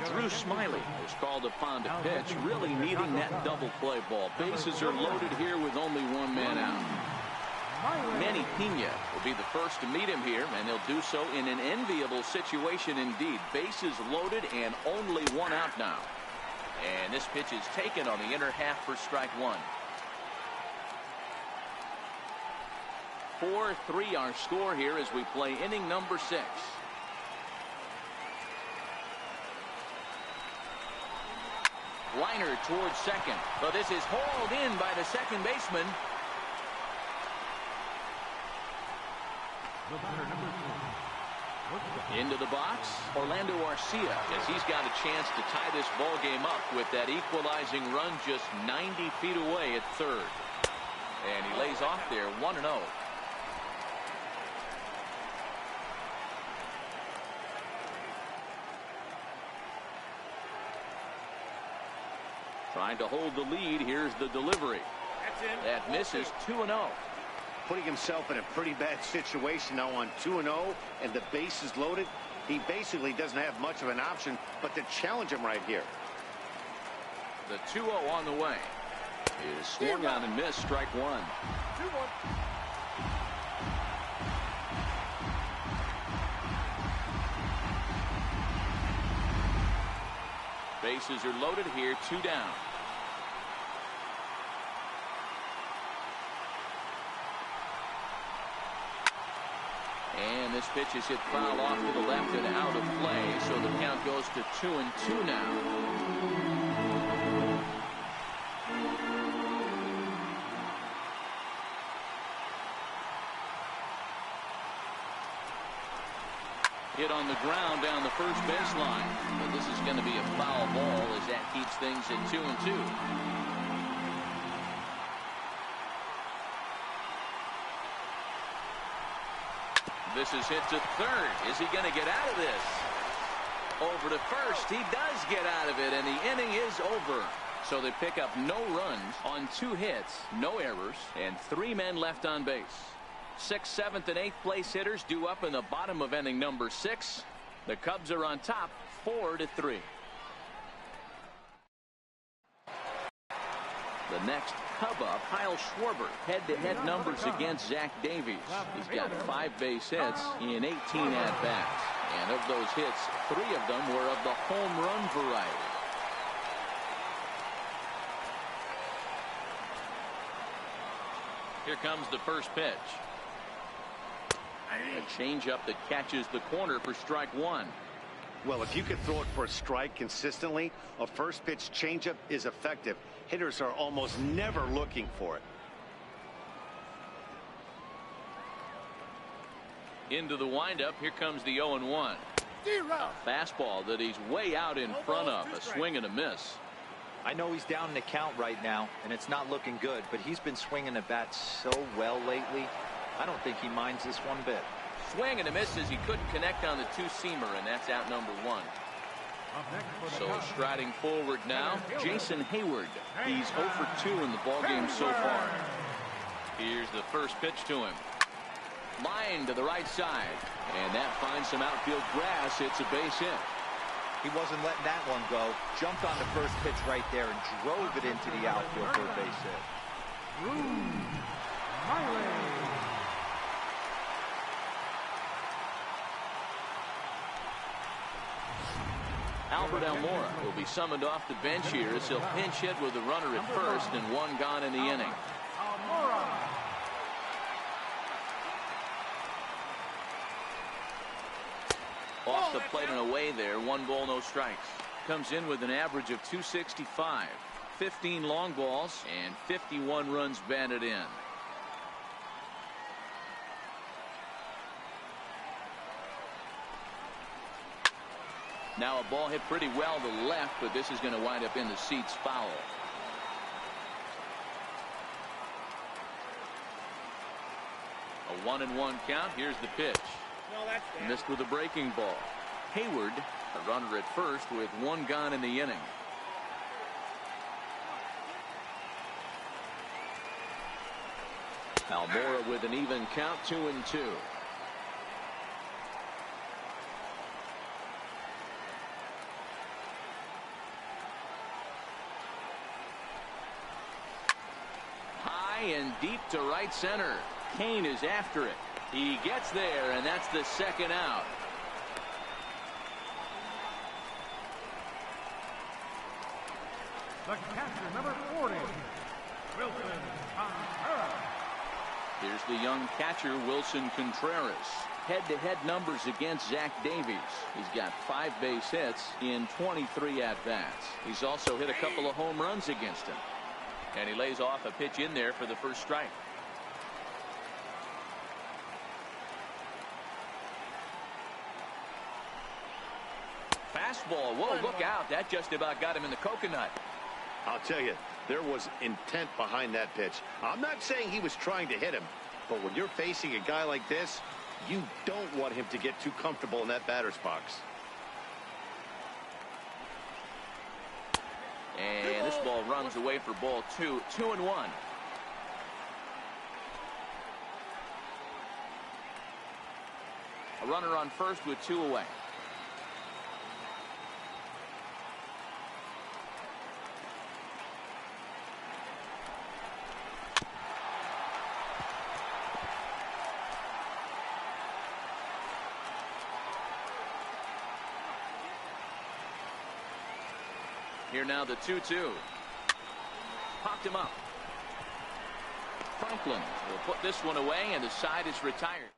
Drew Smiley is called upon to pitch, really needing that double play ball. Bases are loaded here with only 1 man out. Manny Pena will be the first to meet him here, and he'll do so in an enviable situation indeed. Bases loaded and only 1 out now. And this pitch is taken on the inner half for strike 1. 4-3 our score here as we play inning number 6. Liner towards second, but this is hauled in by the second baseman. Into the box, Orlando Arcia, as he's got a chance to tie this ball game up with that equalizing run just 90 feet away at third. And he lays off there, 1-0. Trying to hold the lead. Here's the delivery. That misses. 2-0. Putting himself in a pretty bad situation now on 2-0, and the bases loaded. He basically doesn't have much of an option but to challenge him right here. The 2-0 on the way. It is swung on and missed. Strike 1. 2-1. Bases are loaded here. 2 down. And this pitch is hit foul off to the left and out of play, so the count goes to 2-2 now. Hit on the ground down the first baseline, but this is going to be a foul ball as that keeps things at 2-2. This is hit to third. Is he going to get out of this? Over to first. He does get out of it, and the inning is over. So they pick up no runs on 2 hits, no errors, and 3 men left on base. 6th, 7th, and 8th place hitters due up in the bottom of inning number 6. The Cubs are on top, 4-3. The next Cub up, Kyle Schwarber. Head-to-head numbers against Zach Davies. He's got 5 base hits in 18 at-bats. And of those hits, 3 of them were of the home run variety. Here comes the first pitch. A changeup that catches the corner for strike one. Well, if you can throw it for a strike consistently, a first pitch changeup is effective. Hitters are almost never looking for it. Into the windup. Here comes the 0-1. A fastball that he's way out in front of. A swing and a miss. I know he's down in the count right now, and it's not looking good, but he's been swinging the bat so well lately. I don't think he minds this one bit. Swing and a miss as he couldn't connect on the two-seamer, and that's out number one. So striding forward now, Jason Hayward. He's 0 for 2 in the ballgame so far. Here's the first pitch to him. Line to the right side, and that finds some outfield grass. It's a base hit. He wasn't letting that one go. Jumped on the first pitch right there and drove it into the outfield for a base hit. Albert Almora will be summoned off the bench here as he'll pinch hit with the runner at first and one gone in the inning. Off the plate and away there. 1 ball, no strikes. Comes in with an average of 265. 15 long balls and 51 runs batted in. Now a ball hit pretty well to the left, but this is going to wind up in the seats foul. A 1-1 count. Here's the pitch. Missed with a breaking ball. Hayward, a runner at first with 1 gone in the inning. Almora with an even count, 2-2. High and deep to right center. Kane is after it. He gets there, and that's the second out. The catcher, number 40, Wilson Contreras. Here's the young catcher, Wilson Contreras. Head-to-head numbers against Zach Davies. He's got 5 base hits in 23 at-bats. He's also hit a couple of home runs against him. And he lays off a pitch in there for the first strike. Fastball. Whoa, look out. That just about got him in the coconut. I'll tell you, there was intent behind that pitch. I'm not saying he was trying to hit him, but when you're facing a guy like this, you don't want him to get too comfortable in that batter's box. And this ball runs away for ball 2. 2-1. A runner on first with 2 away. Here now the 2-2. Popped him up. Franklin will put this one away, and the side is retired.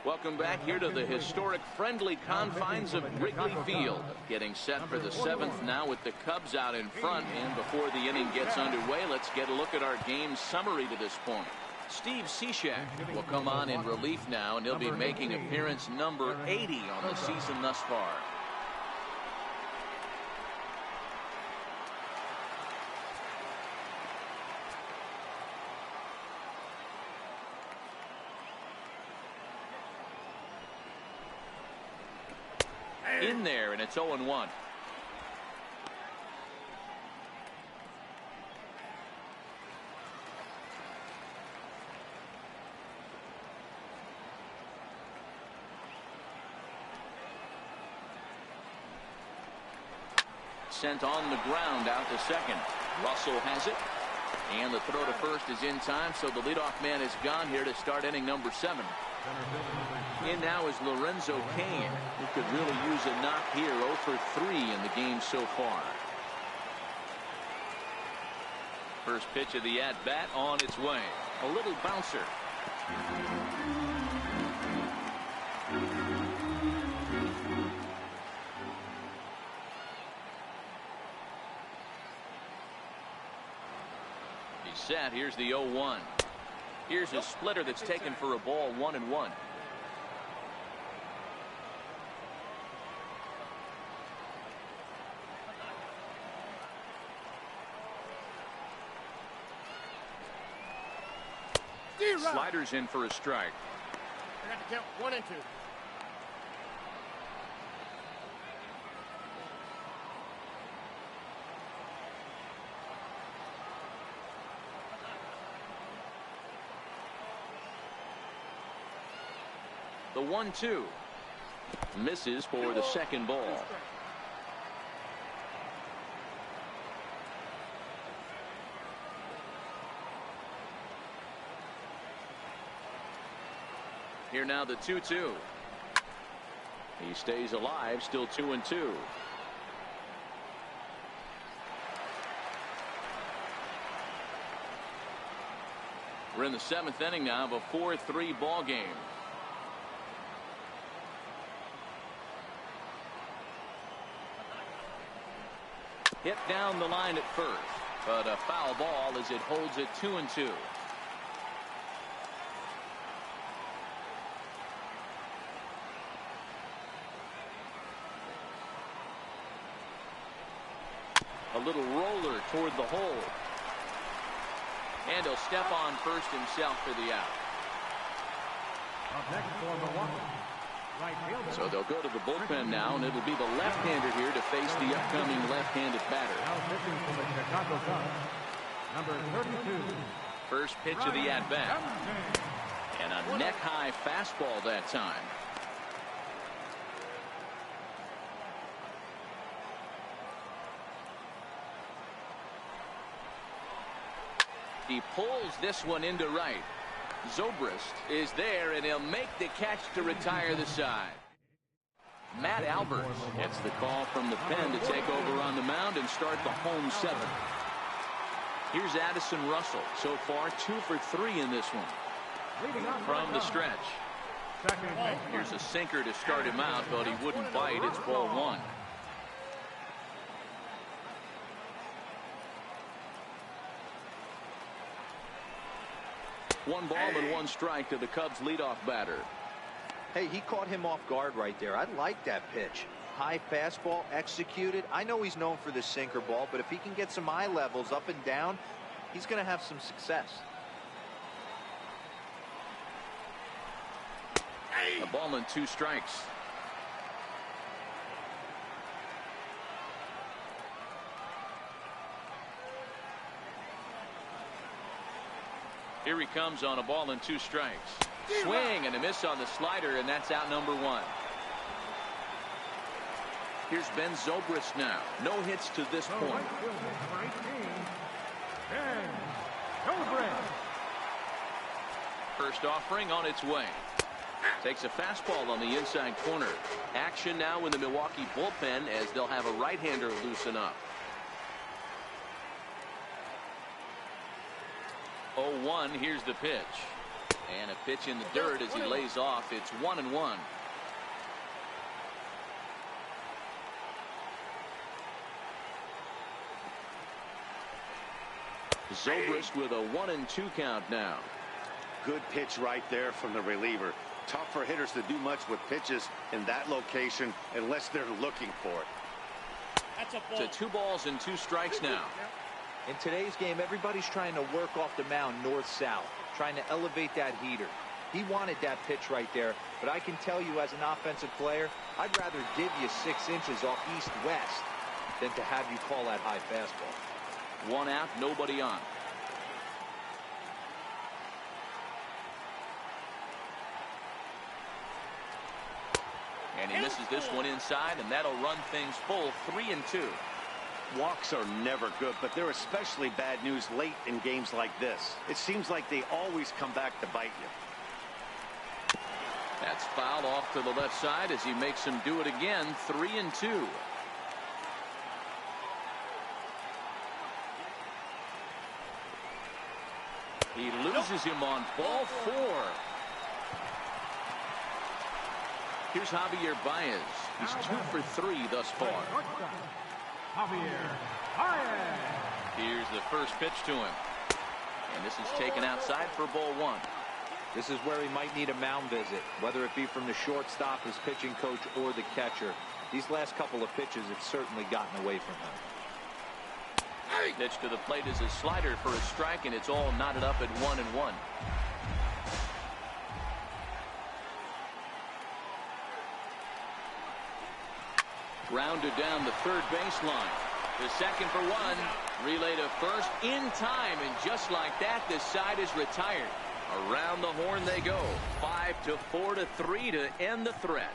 Welcome back here to the historic friendly confines of Wrigley Field. Getting set for the 7th now with the Cubs out in front. And before the inning gets underway, let's get a look at our game summary to this point. Steve Cishek will come on in relief now, and he'll be making appearance number 80 on the season thus far. In there, and it's 0-1. Sent on the ground out to second. Russell has it, and the throw to first is in time, so the leadoff man is gone here to start inning number 7. In now is Lorenzo Cain, who could really use a knock here. 0 for 3 in the game so far. First pitch of the at-bat on its way. A little bouncer. He's set. Here's the 0-1. Here's a splitter that's taken for a ball, 1-1. Sliders in for a strike. I got to count 1 and 2. The 1-2 misses for the second ball. Here now the 2-2. He stays alive, still 2-2. We're in the 7th inning now of a 4-3 ball game. Hit down the line at first, but a foul ball as it holds it 2-2. A little roller toward the hole. And he'll step on first himself for the out. Up next for Milwaukee, right fielder. So they'll go to the bullpen now, and it'll be the left-hander here to face the upcoming left-handed batter. Now pitching for the Chicago Cubs, number 32. First pitch of the at-bat. And a neck-high fastball that time. He pulls this one into right. Zobrist is there, and he'll make the catch to retire the side. Matt Alberts gets the call from the pen to take over on the mound and start the home 7th. Here's Addison Russell. So far 2 for 3 in this one. From the stretch. Here's a sinker to start him out, but he wouldn't bite. It's ball 1. One ball and 1 strike to the Cubs leadoff batter. Hey, he caught him off guard right there. I like that pitch. High fastball executed. I know he's known for this sinker ball, but if he can get some eye levels up and down, he's going to have some success. A ball and 2 strikes. Here he comes on a ball and 2 strikes. Swing and a miss on the slider, and that's out number 1. Here's Ben Zobrist now. No hits to this point. First offering on its way. Takes a fastball on the inside corner. Action now in the Milwaukee bullpen as they'll have a right-hander loosen up. 0-1, here's the pitch. And a pitch in the dirt as he lays off. It's 1-1. Zobrist with a 1-2 count now. Good pitch right there from the reliever. Tough for hitters to do much with pitches in that location unless they're looking for it. To 2 balls and 2 strikes now. In today's game, everybody's trying to work off the mound north-south, trying to elevate that heater. He wanted that pitch right there, but I can tell you as an offensive player, I'd rather give you 6 inches off east-west than to have you call that high fastball. 1 out, nobody on. And he misses this one inside, and that'll run things full 3-2. Walks are never good, but they're especially bad news late in games like this. It seems like they always come back to bite you. That's fouled off to the left side as he makes him do it again. 3-2. He loses him on ball 4. Here's Javier Baez. He's 2 for 3 thus far. Javier Baez. Here's the first pitch to him. And this is taken outside for ball 1. This is where he might need a mound visit, whether it be from the shortstop, his pitching coach, or the catcher. These last couple of pitches have certainly gotten away from him. Pitch to the plate is a slider for a strike, and it's all knotted up at 1-1. Grounded down the third baseline. The second for 1. Relay to first in time, and just like that, this side is retired. Around the horn they go. 5-4-3 to end the threat.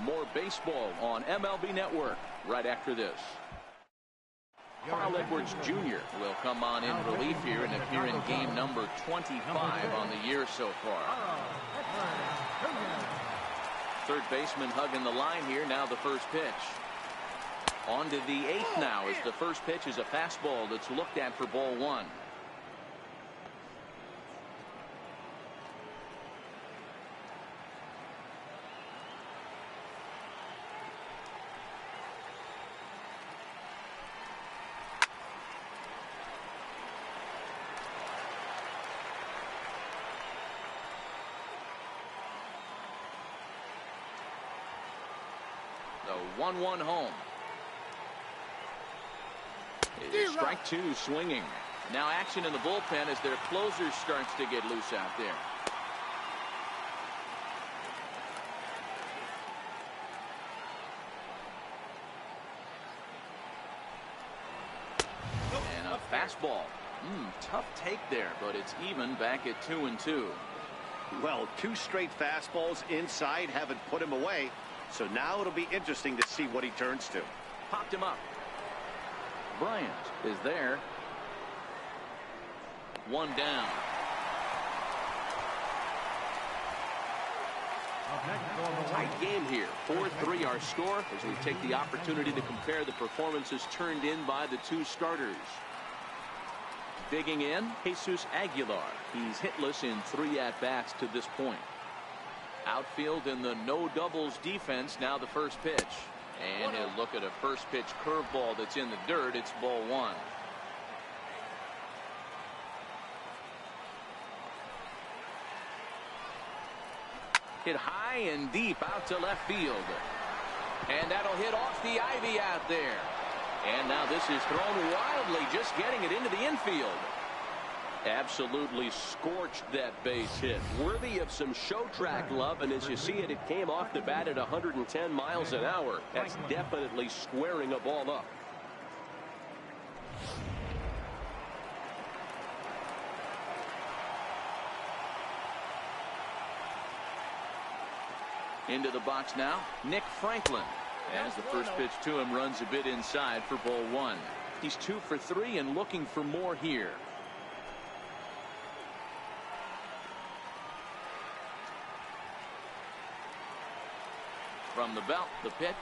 More baseball on MLB Network right after this. Carl Edwards Jr. will come on in relief here and appear in game number 25 on the year so far. Third baseman hugging the line here. Now the first pitch. On to the 8th now as the first pitch is a fastball that's looked at for ball 1. The 1-1 home. It's strike 2 swinging. Now action in the bullpen as their closer starts to get loose out there. And a fastball. Tough take there, but it's even back at 2-2. Well, 2 straight fastballs inside haven't put him away. So now it'll be interesting to see what he turns to. Popped him up. Bryant is there. 1 down. Tight game here. 4-3 our score as we take the opportunity to compare the performances turned in by the 2 starters. Digging in, Jesus Aguilar. He's hitless in 3 at-bats to this point. Outfield in the no doubles defense. Now the first pitch. And he'll look at a first pitch curveball that's in the dirt. It's ball 1. Hit high and deep out to left field. And that'll hit off the ivy out there. And now this is thrown wildly, just getting it into the infield. Absolutely scorched that base hit. Worthy of some show track love, and as you see it, it came off the bat at 110 miles an hour. That's definitely squaring a ball up. Into the box now, Nick Franklin. As the first pitch to him runs a bit inside for ball 1. He's 2 for 3 and looking for more here. From the belt, the pitch.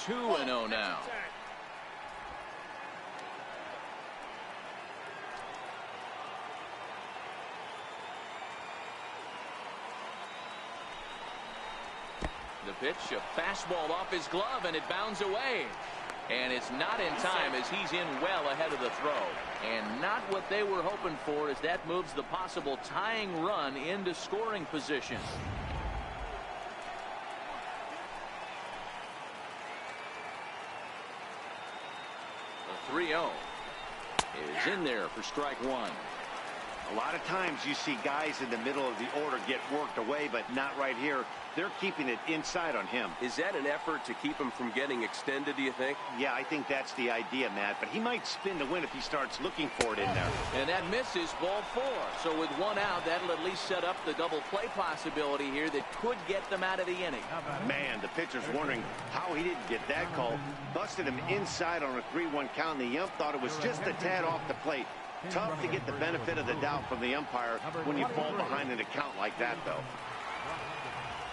2-0 now. The pitch, a fastball off his glove, and it bounds away. And it's not in time as he's in well ahead of the throw. And not what they were hoping for as that moves the possible tying run into scoring position. The 3-0 is in there for strike 1. A lot of times you see guys in the middle of the order get worked away, but not right here. They're keeping it inside on him. Is that an effort to keep him from getting extended, do you think? Yeah, I think that's the idea, Matt. But he might spin to win if he starts looking for it in there. And that misses ball 4. So with 1 out, that'll at least set up the double play possibility here that could get them out of the inning. Man, the pitcher's wondering how he didn't get that call. Busted him inside on a 3-1 count, and the ump thought it was just a tad off the plate. Tough to get the benefit of the doubt from the umpire when you fall behind an account like that, though.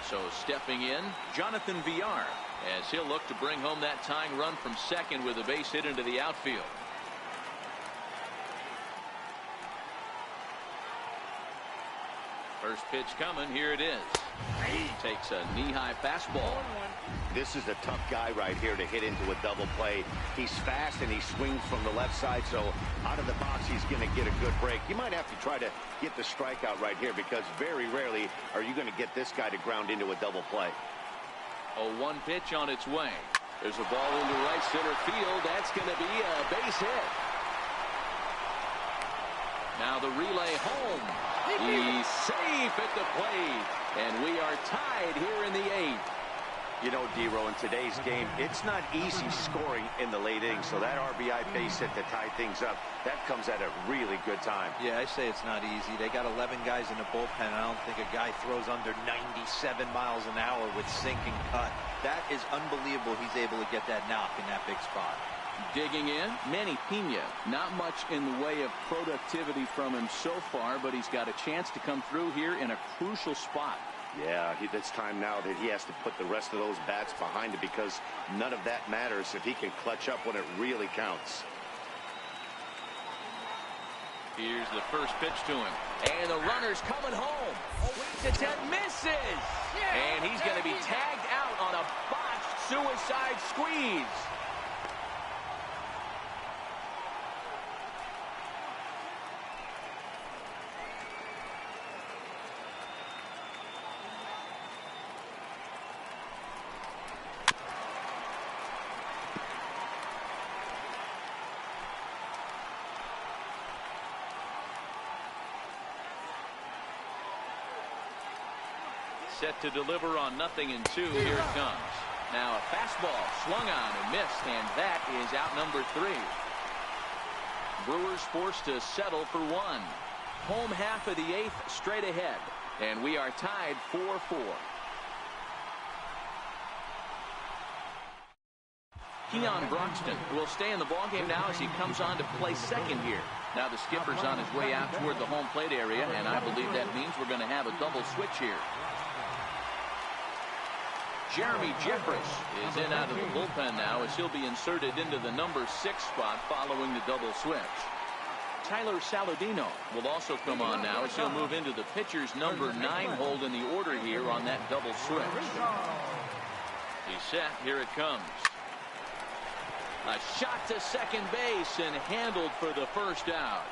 So stepping in, Jonathan Villar, as he'll look to bring home that tying run from second with a base hit into the outfield. pitch coming. Here it is. He takes a knee-high fastball. This is a tough guy right here to hit into a double play. He's fast and he swings from the left side, so out of the box he's going to get a good break. You might have to try to get the strikeout right here because very rarely are you going to get this guy to ground into a double play. A 1 pitch on its way. There's a ball into right center field. That's going to be a base hit. Now the relay home. He's safe at the plate. And we are tied here in the 8th. You know, D-Row, in today's game, it's not easy scoring in the late innings, so that RBI base hit to tie things up, that comes at a really good time. Yeah, I say it's not easy. They got 11 guys in the bullpen, and I don't think a guy throws under 97 miles an hour with sink and cut. That is unbelievable he's able to get that knock in that big spot. Digging in, Manny Pena. Not much in the way of productivity from him so far, but he's got a chance to come through here in a crucial spot. Yeah, it's time now that he has to put the rest of those bats behind it because none of that matters if he can clutch up when it really counts. Here's the first pitch to him. And the runner's coming home. Waits attempt, misses. And he's going to be tagged out on a botched suicide squeeze. Set to deliver on 0-2. Here it comes. Now a fastball swung on and missed, and that is out number 3. Brewers forced to settle for 1. Home half of the 8th straight ahead, and we are tied 4-4. Keon Broxton will stay in the ballgame now as he comes on to play second here. Now the skipper's on his way out toward the home plate area, and I believe that means we're going to have a double switch here. Jeremy Jeffress is in out of the bullpen now as he'll be inserted into the number 6 spot following the double switch. Tyler Saladino will also come on now as he'll move into the pitcher's number 9 hold in the order here on that double switch. He's set. Here it comes. A shot to second base and handled for the first out.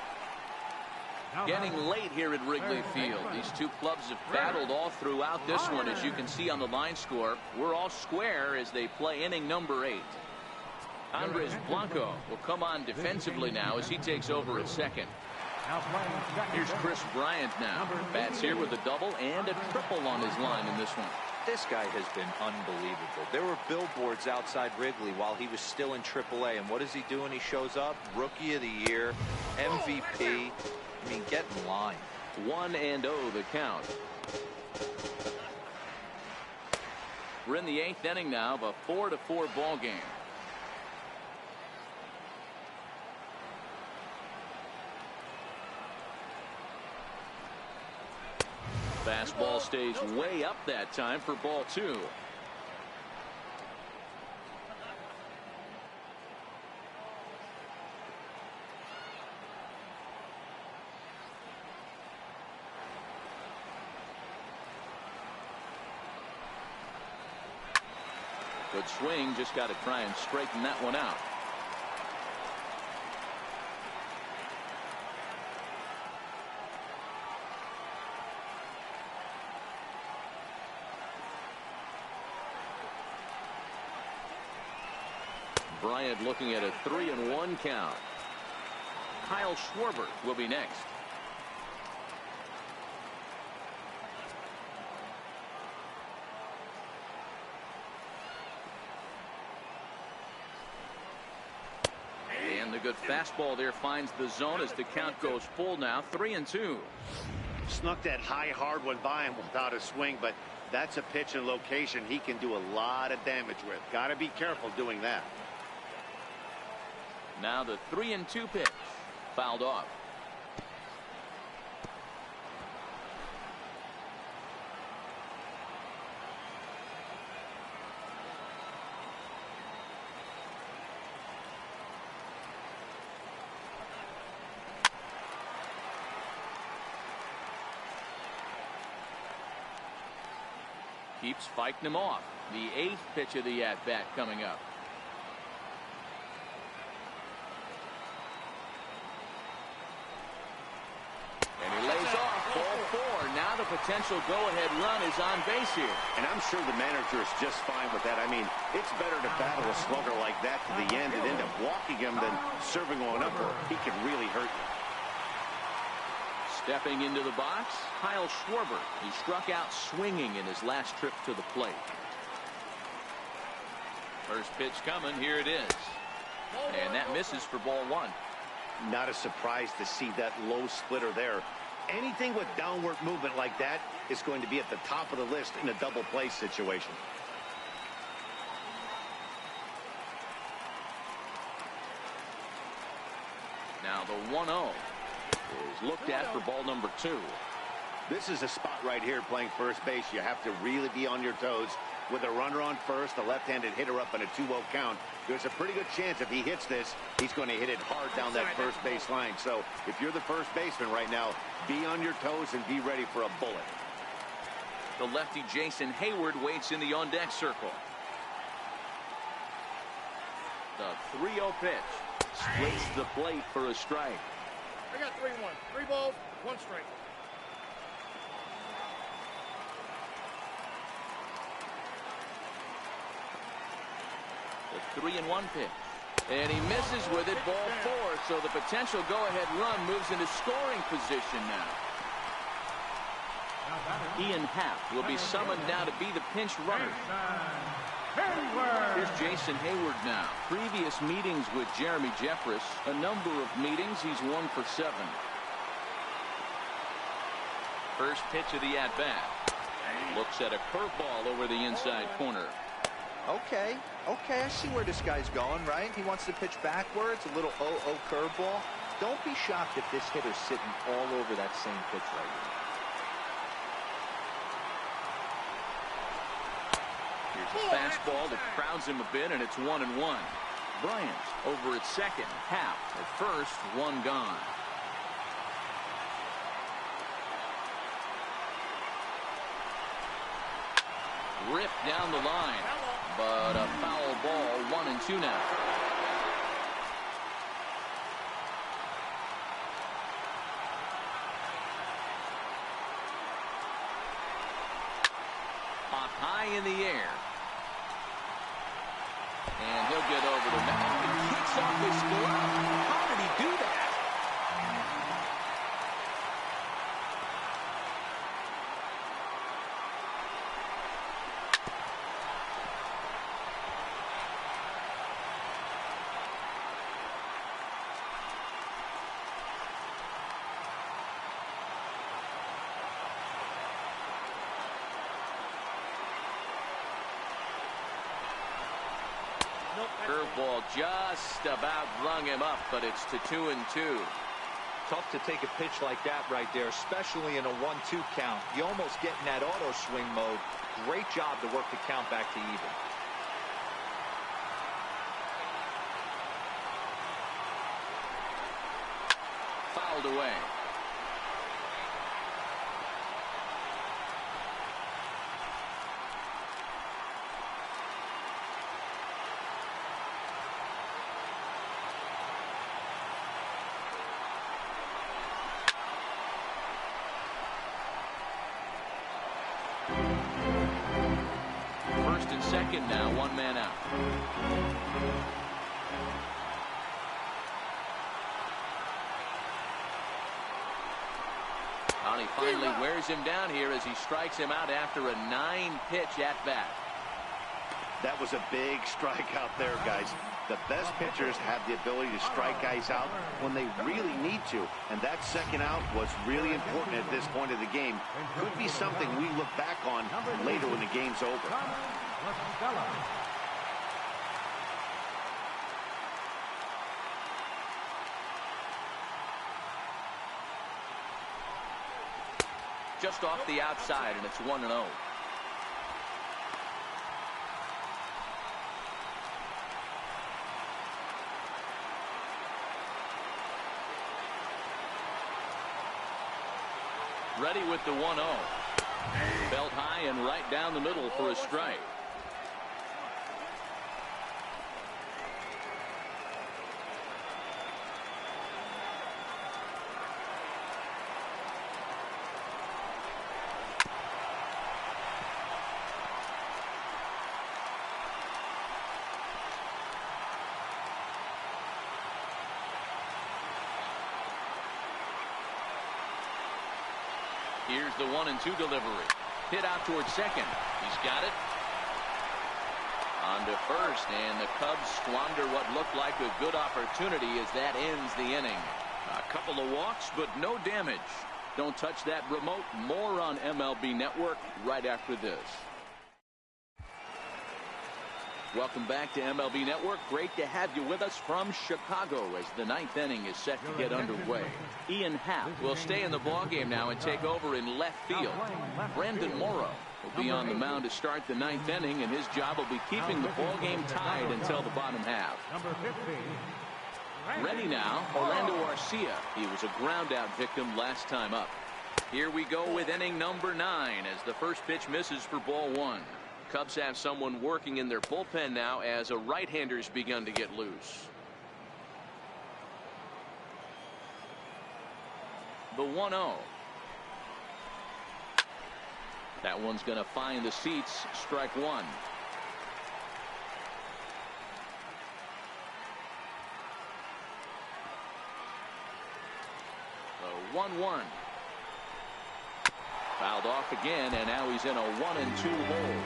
Getting late here at Wrigley Field. These two clubs have battled all throughout this one, as you can see on the line score. We're all square as they play inning number 8. Andres Blanco will come on defensively now as he takes over at second. Here's Chris Bryant now. Bats here with a double and a triple on his line in this one. This guy has been unbelievable. There were billboards outside Wrigley while he was still in AAA, and what does he do when he shows up? Rookie of the Year, MVP. I mean, get in line. 1-0 the count. We're in the 8th inning now of a 4-4 ball game. Fastball stays way up that time for ball 2. Good swing, just got to try and straighten that one out. Bryant looking at a 3-1 count. Kyle Schwarber will be next. And the good fastball there finds the zone as the count goes full now. 3-2. Snuck that high hard one by him without a swing, but that's a pitch and location he can do a lot of damage with. Got to be careful doing that. Now the 3-2 pitch. Fouled off. keeps fighting him off. The 8th pitch of the at-bat coming up. And he lays off. Ball 4. Now the potential go-ahead run is on base here. And I'm sure the manager is just fine with that. I mean, it's better to battle a slugger like that to the end and end up walking him than serving one up where he can really hurt you. Stepping into the box, Kyle Schwarber. He struck out swinging in his last trip to the plate. First pitch coming. Here it is. And that misses for ball 1. Not a surprise to see that low splitter there. Anything with downward movement like that is going to be at the top of the list in a double play situation. Now the 1-0 is looked at for ball number 2. This is a spot right here playing first base. You have to really be on your toes. With a runner on first, a left-handed hitter up on a 2-0 count, there's a pretty good chance if he hits this, he's going to hit it hard down that first base line. So if you're the first baseman right now, be on your toes and be ready for a bullet. The lefty Jason Hayward waits in the on-deck circle. The 3-0 pitch splits the plate for a strike. I got 3-1. 3 balls, 1 strike. The 3-1 pitch. And he misses with it, ball 4. So the potential go-ahead run moves into scoring position now. Ian Happ will be summoned now to be the pinch runner. Here's Jason Hayward now. Previous meetings with Jeremy Jeffress, a number of meetings, he's 1 for 7. First pitch of the at-bat. Looks at a curveball over the inside corner. Okay, I see where this guy's going, right? He wants to pitch backwards, a little 0-0 curveball. Don't be shocked if this hitter's sitting all over that same pitch right here. Here's a fastball that crowds him a bit, and it's 1-1. Bryant over at second. Happ at first, 1 gone. Ripped down the line, but a foul ball. 1-2 now. Up high in the air. And he'll get over the mound. He kicks off his glove. How did he do that? Curveball just about rung him up, but it's to 2-2. Tough to take a pitch like that right there, especially in a 1-2 count. You almost get in that auto swing mode. Great job to work the count back to even. Fouled away. First and second now, 1 man out. And he finally wears him down here as he strikes him out after a 9-pitch at bat. That was a big strikeout there, guys. The best pitchers have the ability to strike guys out when they really need to, and that second out was really important at this point of the game. Could be something we look back on later when the game's over. Just off the outside, and it's 1-0. Ready with the 1-0. Belt high and right down the middle for a strike. Here's the 1-2 delivery. Hit out towards second. He's got it. On to first, and the Cubs squander what looked like a good opportunity as that ends the inning. A couple of walks, but no damage. Don't touch that remote. More on MLB Network right after this. Welcome back to MLB Network. Great to have you with us from Chicago as the ninth inning is set to get underway. Ian Happ will stay in the ballgame now and take over in left field. Brandon Morrow will be on the mound to start the ninth inning, and his job will be keeping the ballgame tied until the bottom half. Ready now, Orlando Arcia. He was a ground-out victim last time up. Here we go with inning number 9 as the first pitch misses for ball 1. Cubs have someone working in their bullpen now as a right-hander's begun to get loose. The 1-0. That one's going to find the seats. Strike one. The 1-1. Fouled off again, and now he's in a 1-2 hole.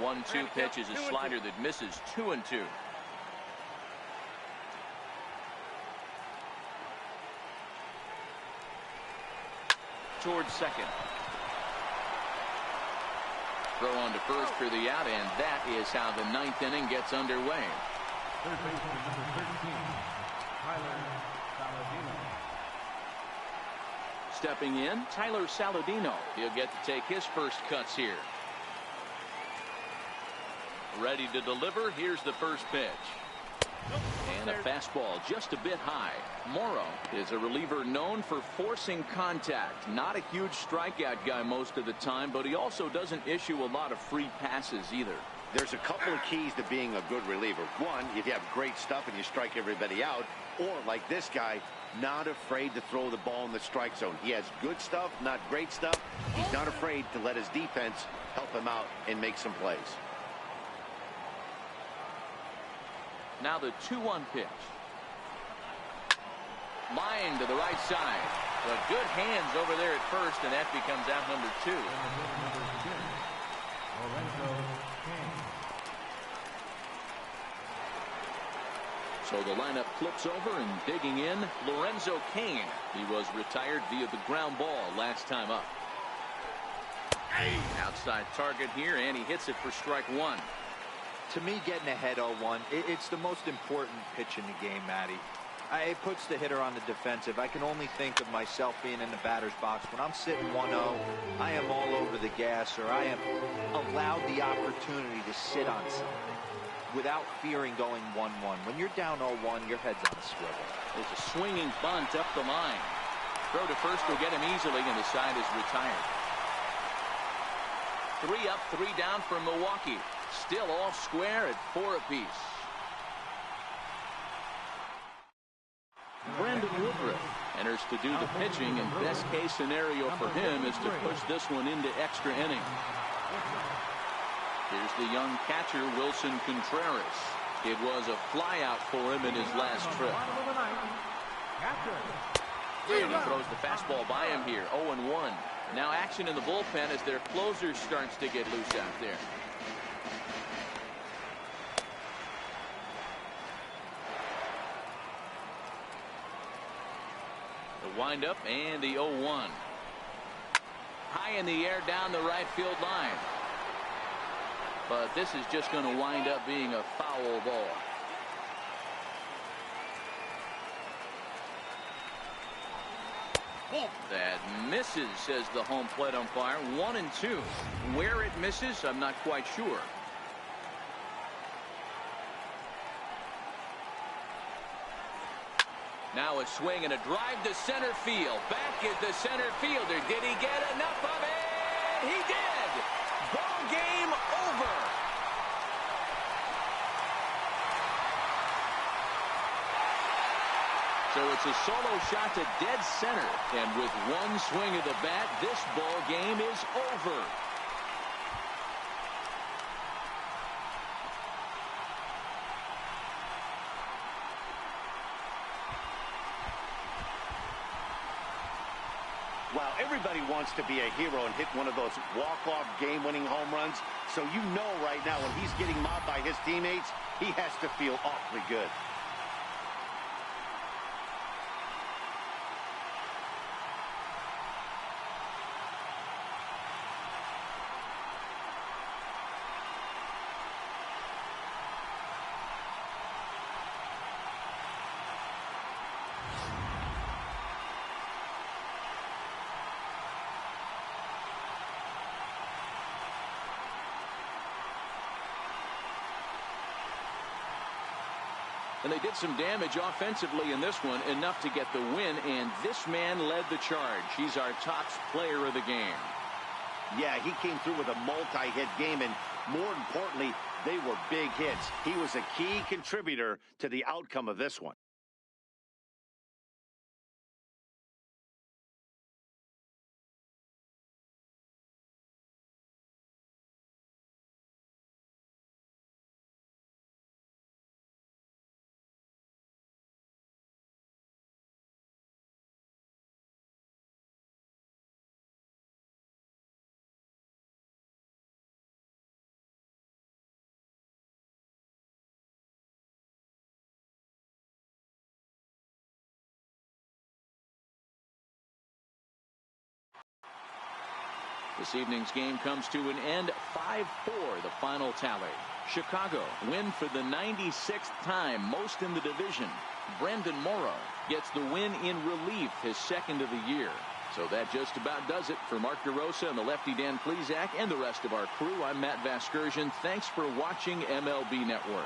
One-two pitch is a slider that misses. 2-2. Towards second. Throw on to first for the out, and that is how the ninth inning gets underway. Third baseman number 13, Tyler Saladino. Stepping in, Tyler Saladino. He'll get to take his first cuts here. Ready to deliver. Here's the first pitch. And a fastball just a bit high. Morrow is a reliever known for forcing contact. Not a huge strikeout guy most of the time, but he also doesn't issue a lot of free passes either. There's a couple of keys to being a good reliever. One, if you have great stuff and you strike everybody out, or like this guy, not afraid to throw the ball in the strike zone. He has good stuff, not great stuff. He's not afraid to let his defense help him out and make some plays. Now the 2-1 pitch. Line to the right side. But good hands over there at first, and that becomes out number 2. So the lineup flips over, and digging in, Lorenzo Cain. He was retired via the ground ball last time up. Outside target here, and he hits it for strike one. To me, getting ahead 0-1, it's the most important pitch in the game, Matty. It puts the hitter on the defensive. I can only think of myself being in the batter's box. When I'm sitting 1-0, I am all over the gas, or I am allowed the opportunity to sit on something without fearing going 1-1. When you're down 0-1, your head's on a swivel. There's a swinging bunt up the line. Throw to first will get him easily, and the side is retired. 3 up, 3 down for Milwaukee. Still all square at 4 apiece. Brandon Woodruff enters to do the pitching, and best case scenario for him is to push this one into extra innings. Here's the young catcher, Wilson Contreras. It was a flyout for him in his last trip. And he throws the fastball by him here. 0-1. Now action in the bullpen as their closer starts to get loose out there. The windup and the 0-1. High in the air down the right field line. But this is just going to wind up being a foul ball. That misses, says the home plate umpire. 1-2. Where it misses, I'm not quite sure. Now a swing and a drive to center field. Back is the center fielder. Did he get enough of it? He did. Ball game over. So it's a solo shot to dead center. And with one swing of the bat, this ball game is over. Wow, everybody wants to be a hero and hit one of those walk-off game-winning home runs. So you know right now when he's getting mobbed by his teammates, he has to feel awfully good. And they did some damage offensively in this one, enough to get the win, and this man led the charge. He's our top player of the game. Yeah, he came through with a multi-hit game, and more importantly, they were big hits. He was a key contributor to the outcome of this one. This evening's game comes to an end. 5-4 the final tally. Chicago win for the 96th time, most in the division. Brendan Morrow gets the win in relief, his second of the year. So that just about does it for Mark DeRosa and the lefty Dan Plesac and the rest of our crew. I'm Matt Vasgersian. Thanks for watching MLB Network.